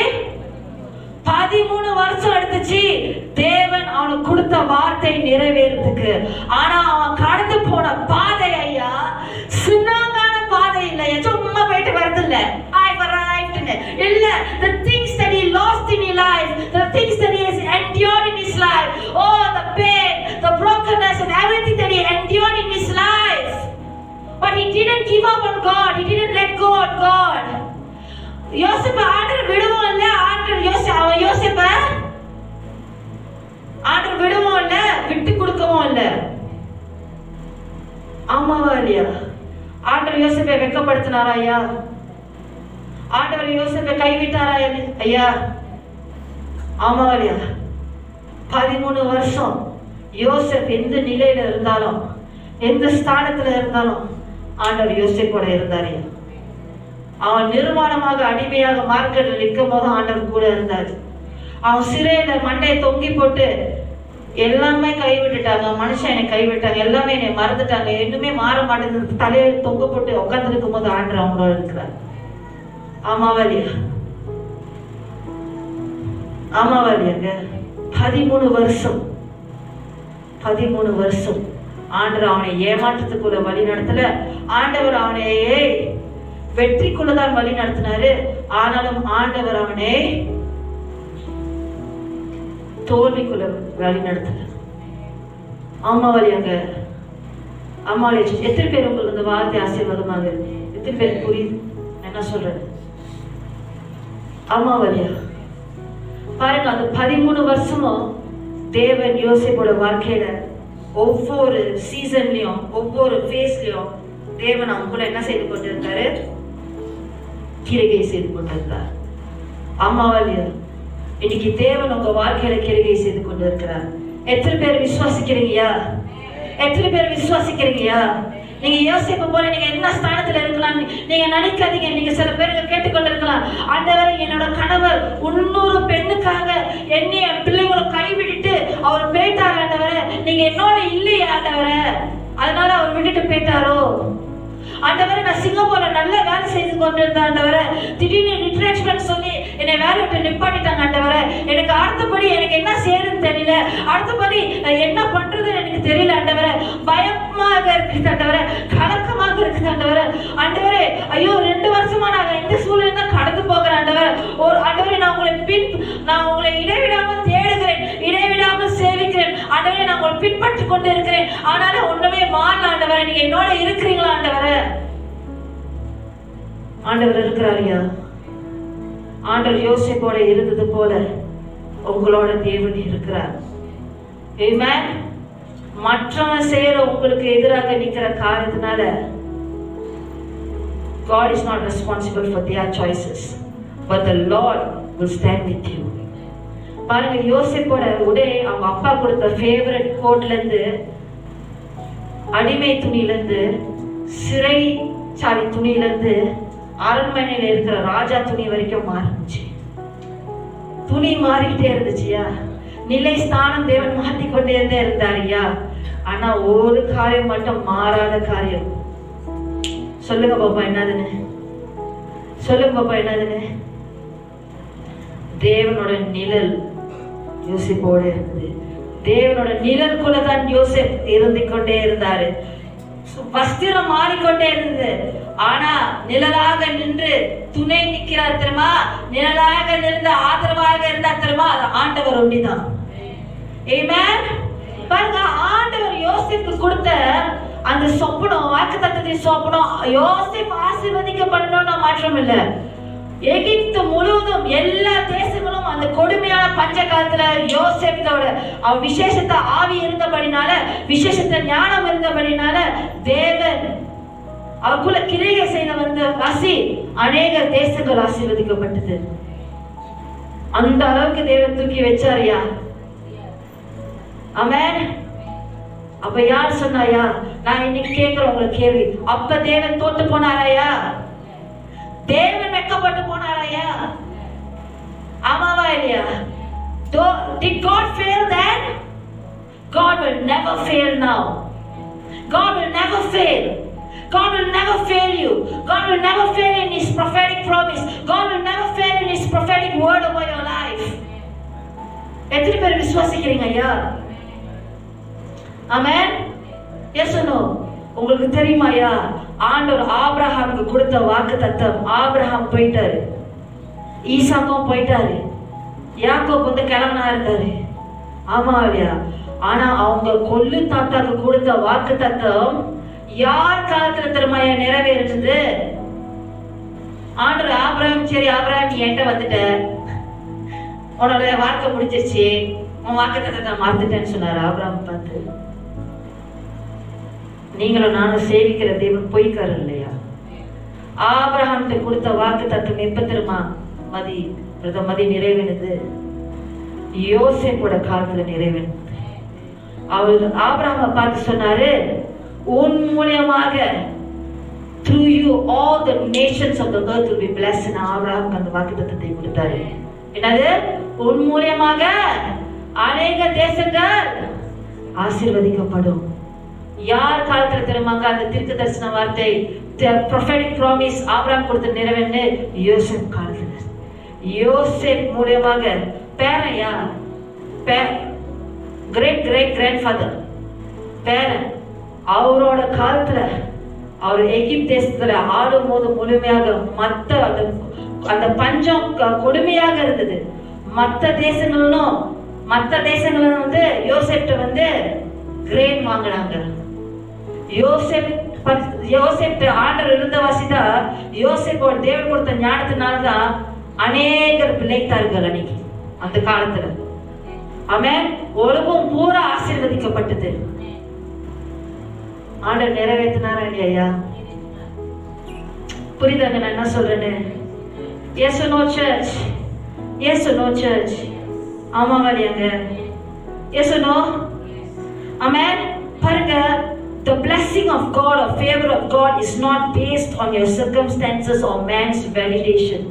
13 வருஷம் எடுத்துச்சு தேவன் அவனுக்கு கொடுத்த வார்த்தை நிறைவேறதுக்கு. ஆனா அவன் கடந்து போன பாதை ஐயா சுண்ணாங்கான பாதை இல்லை. சும்மா போயிட்டு வரது இல்ல. I've arrived இல்ல. The things that he lost in his life, the things that he has endured in his life, oh the pain, the brokenness and everything that he endured in his life, but he didn't give up on God. He didn't let go of God. யோசேப்பு ஆண்டவர் விடுவோம் இல்ல. ஆண்டவர் யோசேப்ப ஆண்டவர் விடுவோம் இல்ல, விட்டு கொடுக்கவும் இல்ல. ஆமாவா இல்லையா? ஆண்டவர் யோசேப்பை வெட்கப்படுத்தினாரா ஐயா? ஆண்டவர் யோசேப்பை கைவிட்டாரா ஐயா? ஆமாவா இல்லையா? 13 வருஷம் யோசேப் எந்த நிலையில இருந்தாலும் எந்த ஸ்தானத்துல இருந்தாலும் ஆண்டவர் யோசேப்போட இருந்தார். அவன் நிர்வாணமாக அடிமையாக மார்க்கெட்டில் நிற்கும் போது ஆண்டவர் கூட இருந்தார். அவன் சிறையில மண்டையை தொங்கி போட்டு எல்லாமே கைவிட்டுட்டாங்க, மனுஷன் என்னை கைவிட்டாங்க, எல்லாமே என்னை மறந்துட்டாங்க, இன்னுமே மாற மாட்டேங்குது, தலையை தொங்க போட்டு உட்கார்ந்து இருக்கும் போது ஆண்டவர் அவங்களோட இருக்கிறார். ஆமாவா இல்லையா? ஆமாவா இல்லையாங்க? 13 வருஷம் ஆண்டவர் அவனை ஏமாற்றத்துக்குள்ள வழி நடத்தல. ஆண்டவர் அவனையே வெற்றிக்குள்ளதான் வழி நடத்தினாரு. ஆனாலும் ஆண்டவர் அவனை தோல்விக்குள்ள வழி நடத்தல. ஆமாவா இல்லையாங்க? ஆமா. எத்தனை பேர் உங்களுக்கு இந்த வார்த்தை ஆசீர்வாதமாக எத்தனை பேர் புரியுது என்ன சொல்றது? ஆமாவா இல்லையா? பாருங்க, அந்த 13 வருஷமும் தேவன் யோசேப்போட வாழ்க்கையில ஒவ்வொரு சீசன்லயும் ஒவ்வொரு ஃபேஸ்லயும் தேவன் அவங்கள என்ன செய்து கொண்டிருந்தாரு? கிரிகை செய்து கொண்டிருந்தார். ஆமாவா இல்லையா? இன்னைக்கு தேவன் உங்க வாழ்க்கையில கிரிகை செய்து கொண்டிருக்கிறார். எத்தனை பேர் விசுவாசிக்கிறீங்கயா? எத்தனை பேர் விசுவாசிக்கிறீங்கயா? நீங்க யோசிப்பு போல நீங்க என்ன ஸ்தானத்துல இருக்கலாம் நீங்க நினைக்காதீங்க. நீங்க சில பேருக்கு கேட்டுக்கொண்டிருக்கலாம், ஆண்டவரே என்னோட கணவர் 300 பெண்ணுக்காக என்னை என் பிள்ளைங்களை கைவிட்டுட்டு அவர் போயிட்டாரு ஆண்டவரே, நீங்க என்னோட இல்லையா ஆண்டவரே, அதனால அவர் விட்டுட்டு போயிட்டாரோ ஆண்டவரே, நான் சிங்கப்பூர்ல நல்ல வேலை செய்து கொண்டிருந்தேன் ஆண்டவரே, திடீர்னு ரிட்ரென்ச்மென்ட் சொல்லி என்னை வேலை விட்டு நிப்பாட்டிட்டாங்க ஆண்டவரே, எனக்கு அடுத்தபடி எனக்கு என்ன செய்யறதுன்னு தெரியல, அடுத்தபடி என்ன பண்றதுன்னு எனக்கு தெரியல ஆண்டவரே, பயமாக இருக்குது ஆண்டவரே, கலக்கமாக இருக்குது ஆண்டவரே, ஆண்டவரே ஐயோ 2 வருஷமா நான் இந்த சூழ்நிலை தான் கடந்து போகிறேன் ஆண்டவரே, ஒரு ஆண்டவரே நான் உங்களை இடைவிடாமல் தேடுகிறேன், இடைவிடாமல் சேவிக்கிறேன் ஆண்டவரே, நான் உங்களை பின்பற்றி கொண்டு இருக்கிறேன், ஆனாலும் ஒண்ணுமே மாறல ஆண்டவரே, நீங்க என்னோட இருக்கிறீங்களா ஆண்டவரே? ஆண்டவர் இருக்கிறாரியா? ஆண்டவர் யோசேப்போட இருந்தது போல உங்களோட தேவன் இருக்கிறார். ஆமென். மற்றவன் செய்யற உங்களுக்கு எதிராக நிக்கிற காரணத்தினால God is not responsible for their choices, but the Lord will stand with you. பாருங்க, யோசேப்போட உடை அவங்க அப்பா கொடுத்த ஃபேவரட் கோட்ல இருந்து, அடிமை துணியில இருந்து, சிறைச்சாலை துணியில இருந்து, அரண்மனையில இருக்கிற ராஜா துணி வரைக்கும் மாறிச்சு. துணி மாறிக்கிட்டே இருந்துச்சியா, நிலை ஸ்தானம் தேவன் மாற்றிக்கொண்டே இருந்தாரியா. ஆனா ஒரு காரியம் மட்டும் மாறாத காரியம். சொல்லுங்க பாப்பா என்னதுன்னு? சொல்லுங்க பாப்பா என்னதுன்னு? தேவனோட நிழல் யோசேப்போட இருந்தது. தேவனோட நிழலுக்குள்ளதான் யோசேப் இருந்து கொண்டே இருந்தாரு. வஸ்திரம் மாறிக்கொண்டே இருந்தது, ஆனா நிழலாக நின்று துணை நிற்கிறார் தெரியுமா? நிழலாக நின்று ஆதரவாக இருந்தார் தெரியுமா? அது ஆண்டவர் ஒண்டிதான். ஆமென். பாருங்க, ஆண்டவர் யோசேப்புக்கு கொடுத்த அந்த சொப்பனம், வாக்குத்தத்தத்தின் சொப்பனம், யோசேப் ஆசீர்வதிக்கப்படணும்னு மாற்றம் இல்லை. எகிப்து முழுவதும் எல்லா தேசங்களும் அந்த கொடுமையான பஞ்ச காலத்துல யோசேப்போட விசேஷத்தை ஆவி இருந்தபடினால, விசேஷத்தை ஞானம் இருந்தபடினால தேவன் அவருக்குள்ள கிரியை செய்த வந்த வாசி அநேக தேசங்கள் ஆசீர்வதிக்கப்பட்டது. அந்த அளவுக்கு தேவன் தூக்கி வச்சாரியா. ஆமென். அப்ப யார் சொன்னாயா? நான் இன்னைக்கு கேட்கிறேன் உங்களுக்கு கேள்வி. அப்ப தேவன் தோத்து போனாராயா? தேவன் வெட்கப்பட்டு போனாராயா? ஆமாவா இல்லையா? Did God fail then? God will never fail now. God will never fail. God will never fail you. God will never fail in His prophetic promise. God will never fail in His prophetic word over your life. எத்தனை பேர் விசுவாசிக்கிறீங்க ஐயா? Amen. Yes no? உங்களுக்கு தெரியுமா ஐயா, ஆண்டவர் ஆபிரகாமுக்கு கொடுத்த வாக்குத்தத்தம், ஆபிரகாம் போயிட்டாரு, ஈசாக்கும் போயிட்டாரு, யாக்கோப் வந்து கிளம்பனா இருந்தாரு. ஆமா இல்லையா? ஆனா அவங்க கொள்ளு தாத்தாக்கு கொடுத்த வாக்குத்தத்தம் யார் காலத்துல திருமையா நிறைவேறுது? ஆண்டவர் ஆபிரகாம், சரி ஆபிரகாம் நீ என்கிட்ட வந்துட்ட, உன்னோட வாழ்க்கை முடிஞ்சிருச்சு, உன் வாக்குத்தத்தத்தை மாத்துட்டேன்னு சொன்னாரு. ஆபிரகாம் பார்த்து, நீங்களும் நானும் சேவிக்கிற தேவன் பொய்க்காரு இல்லையா? ஆபிரகாம்கிட்ட கொடுத்த வாக்குத்தத்தம் எப்ப தெரியுமா மதி நிறைவேறுது? யோசேப்போட காலத்துல நிறைவேறுது. அவர் ஆபிரகாமை பார்த்து சொன்னாரு, உன் மூலமாக through you all the nations of the earth will be blessed. ஆபிரகாமுக்கு அந்த வாக்குத்தத்தத்தை கொடுத்தாரு. என்னது? உன் மூலமாக அநேக தேசங்கள் ஆசீர்வதிக்கப்படும். யார் காலத்துல தெரியுமாங்க அந்த தீர்க்க தரிசன வார்த்தை, prophetic promise ஆபிரகாம் கொடுத்து நிறைவேறு? யோசேப் காலத்துல. யோசேப் மூலமாக பேரையா, கிரேட் கிரேட் கிராண்ட் ஃபாதர் பேரன், அவரோட காலத்துல அவர் எகிப்து தேசத்துல ஆடும் போது முழுமையாக மற்ற அந்த பஞ்சம் கொடுமையாக இருந்தது. மற்ற தேசங்களும் வந்து யோசேப்ட வந்து கிரேன் வாங்கினாங்க. யோசேப் ஆண்டவர் இருந்த வாசிதான் யோசேப்போட தேவன் கொடுத்த ஞானத்தினால்தான் அநேகர் பிழைத்தார்கள் அன்னைக்கு அந்த காலத்துல. ஆமென். உலகம் பூரா ஆசீர்வதிக்கப்பட்டது. ஆண்டவர் நிறைவேற்றினாரா இல்லையா? புரியுதாங்க நான் என்ன சொல்றேன்னு? Yes or no church? Yes or no church? ஆமாவா இல்லையாங்க? Yes or no? Amen. பாருங்க, the blessing of God or favor of God is not based on your circumstances or man's validation.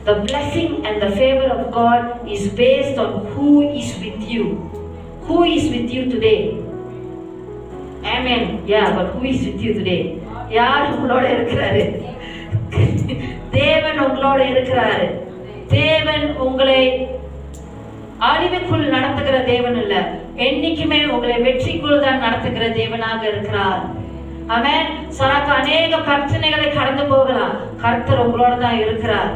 The blessing and the favor of God is based on who is with you. Who is with you today? Amen. Yeah, but who is with you today? யார் உங்களோட இருக்கிறாரு? தேவன் உங்களோட இருக்கிறாரு. தேவன் உங்களை அழிவுக்குள் நடத்துகிற தேவன் இல்ல, என்னைக்குமே உங்களை வெற்றிக்குள் தான் நடத்துகிற தேவனாக இருக்கிறார். ஆமென். சராக்கு அநேக பிரச்சனைகளை கடந்து போகலாம், கர்த்தர் உங்களோட தான் இருக்கிறார்.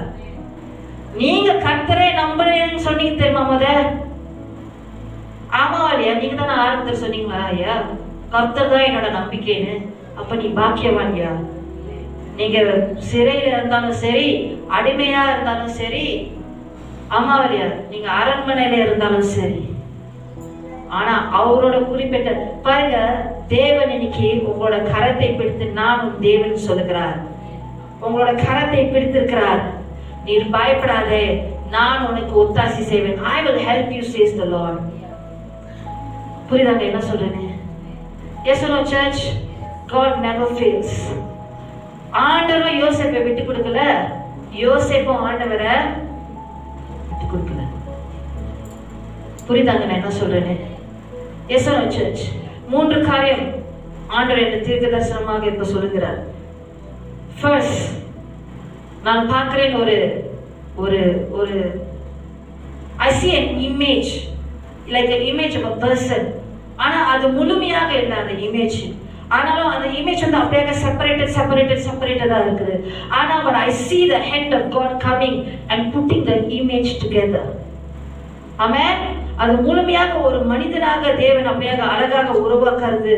நீங்க கர்த்தரை நம்புறேன்னு சொன்னீங்க தெரியுமா? ஆமாவா இல்லையா? நீங்க தானே ஆரம்பத்தில் சொன்னீங்களா? ஐயா கர்த்தர் தான் என்னோட நம்பிக்கைன்னு. அப்ப நீ பாக்கியவான்யா. நீங்க சிறையில இருந்தாலும் சரி, அடிமையா இருந்தாலும் சரி, ஆமாவா இல்லையா? நீங்க அரண்மனையில இருந்தாலும் சரி, ஆனா அவரோட குறிப்பிட்ட பாருங்க, தேவன் இன்னைக்கு உங்களோட கரத்தை பிடித்து நான் தேவன் சொல்லுகிறார். உங்களோட கரத்தை பிடித்திருக்கிறார். நீர் பயப்படாதே, நான் உனக்கு ஒத்தாசி செய்வேன். I will help you says the Lord. புரியுதாங்க என்ன சொல்றேன்னு? Yes or no church? God never fails. ஆண்டவர் யோசேப்பை விட்டு கொடுக்கல, யோசேப்பும் ஆண்டவரை விட்டு கொடுக்கல. புரியுதாங்க நான் என்ன சொல்றேன்னு? Yes or no church? 3 காரியம் ஆண்டவர் என்ன தீர்க்க தரிசனமாக இப்ப சொல்லுகிறார். First, நான் பார்க்கிறேன் ஒரு ஒரு ஒரு I see an image, like an image of a person. ஆனா அது முழுமையாக இல்லை அந்த இமேஜ். ஆனாலும் அந்த இமேஜ் வந்து அப்படியே செப்பரேட்டடா இருக்குது. ஆனா but I see the hand of God coming and putting the image together. ஆமென். அது முழுமையாக ஒரு மனிதனாக தேவன் அப்படியே அழகாக உருவாக்குறது,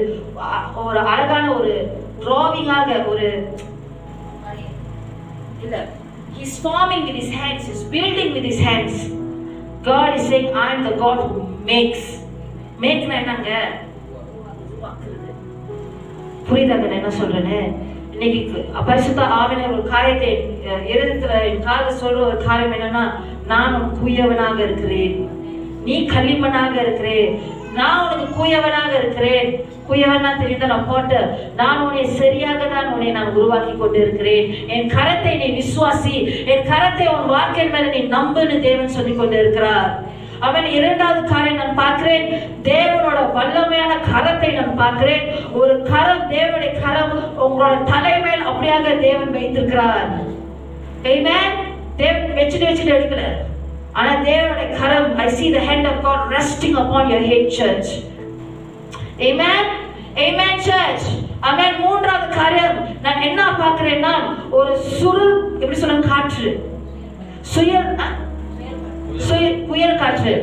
ஒரு அழகான ஒரு டிராவிங்காக ஒரு இல்ல, he's forming with his hands, he's building with his hands. God is saying I am the God who makes. மேக்னா என்னங்க? புரியுதாங்க நான் என்ன சொல்றேன்னு? இன்னைக்கு பரிசுத்த ஆவியானவர் ஒரு காரியத்தை இருதயத்துல என் காதுல சொல்ற ஒரு காரியம் என்னன்னா, நான் குயவனாக இருக்கிறேன், நீ களிமண்ணாக இருக்கிறே, நான் உனக்கு குயவனாக இருக்கிறேன். குயவனா தெரியுதா நான் போட்டு, நான் உன்னை சரியாக தான் உன்னை நான் உருவாக்கி கொண்டு இருக்கிறேன். என் கரத்தை நீ விசுவாசி, என் கரத்தை உன் வாழ்க்கை மேல நீ நம்புன்னு தேவன் சொல்லி கொண்டு இருக்கிறார். அவன் இரண்டாவது காரியம் நான் பார்க்கிறேன், தேவனோட வல்லமையான கரத்தை நான் பார்க்கிறேன். ஒரு கரம், தேவனுடைய கரம் உங்களோட தலைமையில் அப்படியாக தேவன் வைத்திருக்கிறார். ஆமென். தேவன் வச்சுட்டு எடுக்கல, ஆனா தேவனுடைய கரம், I see the hand of God resting upon your head, church. Amen. Amen, church. Amen. மூன்றாவது காரியம் நான் என்ன பார்க்கிறேன்னா, ஒரு சுருள், எப்படி சொல்ல, காற்று, புயல் காற்று,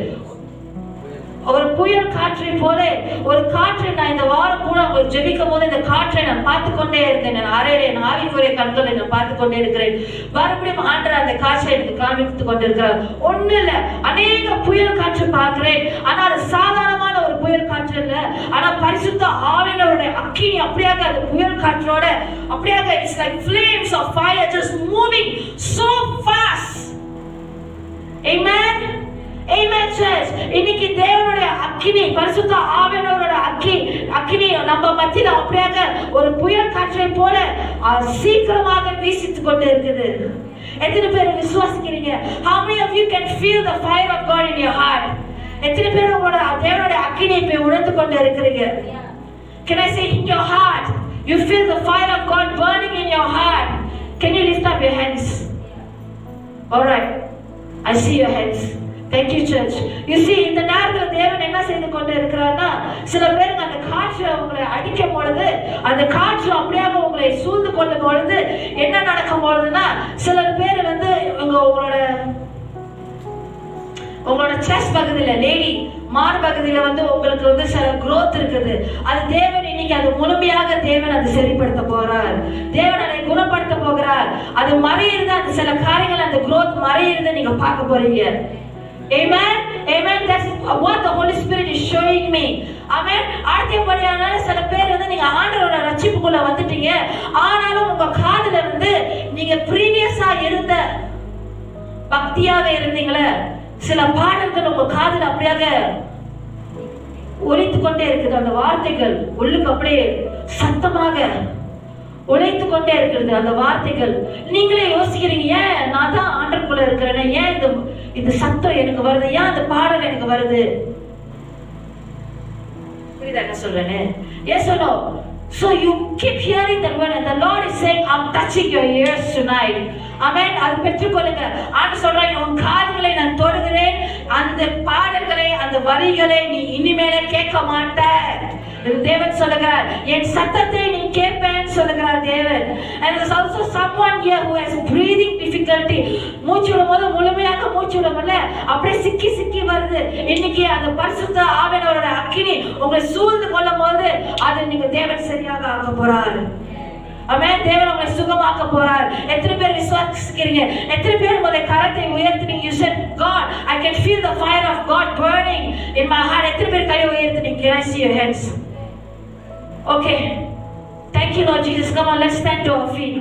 ஒரு புயல் காற்றை போல ஒரு காற்றை நான் இந்த வாரம் கூட உங்களுக்கு ஜெபிக்கும் போது இந்த காற்றை நான் பார்த்து கொண்டே இருந்தேன். நான் அறையிலே என் ஆவிக்குரிய கண்களை நான் பார்த்து கொண்டே இருக்கிறேன். மறுபடியும் ஆண்டவர் அந்த காற்றை எனக்கு காண்பித்து கொண்டிருக்கிறார். ஒண்ணு இல்ல, அநேக புயல் காற்று பார்க்கிறேன். ஆனா அது சாதாரணமான ஒரு புயல் காற்று இல்ல, ஆனா பரிசுத்த ஆவியானவருடைய அக்கினி அப்படியாக அந்த புயல் காற்றோட அப்படியாக, it's like flames of fire just moving so fast. Amen. Amen, church. இன்னைக்கு தேவனுடைய அக்கினி, பரிசுத்த ஆவியானவரோட அக்கினி நம்ம மத்தியில அப்படியாக ஒரு புயல் காற்றை போல சீக்கிரமாக வீசித்துக் கொண்டு இருக்குது. எத்தனை பேர் விசுவாசிக்கிறீங்க? How many of you can feel the fire of God in your heart? எத்தனை பேர் உங்களோட தேவனுடைய அக்கினியை போய் உணர்ந்து கொண்டு இருக்கிறீங்க? Can I say in your heart you feel the fire of God burning in your heart? Can you lift up your hands? All right, I see your hands. Thank you, church. You see, இந்த நேரத்துல தேவன் என்ன செய்து கொண்டு இருக்கிறார்னா, சில பேருக்கு அந்த காற்று உங்களை அடிக்கும் பொழுது, அந்த காற்று அப்படியாக உங்களை சூழ்ந்து கொள்ளும் பொழுது என்ன நடக்கும் பொழுதுன்னா, சில பேர் வந்து உங்களோட செஸ்ட் பகுதியில, லேடி மார் பகுதியில வந்து உங்களுக்கு வந்து சில growth இருக்குது. அது தேவன் இன்னைக்கு அது முழுமையாக தேவன் அதை சரிப்படுத்த போறார். தேவன் அதை குணப்படுத்த போகிறார். அது மறையிறது, அந்த சில காரியங்கள் அந்த growth மறையிறது நீங்க பார்க்க போறீங்க. Amen. Amen. That's what the Holy Spirit is showing me. Amen. அடுத்தபடியான சில பேர் வந்து நீங்க ஆண்டவரோட ரட்சிப்புக்குள்ள வந்துட்டீங்க, ஆனாலும் உங்க காதுல வந்து நீங்க ப்ரீவியஸா இருந்த பக்தியாக இருந்தீங்களே, சில பாடல்கள் உங்க காதுல அப்படியாக ஒலித்து கொண்டே இருக்குது. அந்த வார்த்தைகள் உள்ளுக்கு அப்படியே சத்தமாக உழைத்து கொண்டே இருக்கிறது அந்த வார்த்தைகள். நீங்களே யோசிக்கிறீங்க, ஏன் நான் தான் ஆண்டவருக்குள்ள இருக்கிறேன், ஏன் இந்த சத்தம் எனக்கு வருது, ஏன் அந்த பாடல் எனக்கு வருது? புரியுதா என்ன சொல்றேன்னு? Yes or no? So you keep hearing that word and the Lord is saying, I'm touching your ears tonight. Amen. அது பெற்றுக்கொள்ளுங்க. ஆண்டு சொல்றாங்க, உன் காதுகளை நான் தொடுகிறேன், அந்த பாடல்களை, அந்த வரிகளை நீ இனிமேல கேட்க மாட்ட. தேவன் சொல்லுகிறார், என் சத்தத்தை நீ கேட்பேன்னு சொல்லுகிறார் தேவன். And there's also someone here who has breathing difficulty. மூச்சு விடும்போது முழுமையாக மூச்சு விட முடியல, அப்படியே சிக்கி வருது. இன்னைக்கு அந்த பரிசுத்த ஆவியானவரோட அக்கினி உங்களை சூழ்ந்து கொள்ளும் போது அது நீங்க தேவன் சரியாக ஆக்க போறார். ஆமென். தேவன் உங்களை சுகமாக்க போறார். எத்தனை பேர் விசுவாசிக்கிறீங்க? எத்தனை பேர் உங்களுடைய கரத்தை உயர்த்துனீங்க? You said, God, I can feel the fire of God burning in my heart. எத்தனை பேர் கையை உயர்த்துனீங்க? Can I see your hands? Okay. Thank you, Lord Jesus. Come on, let's stand to our feet.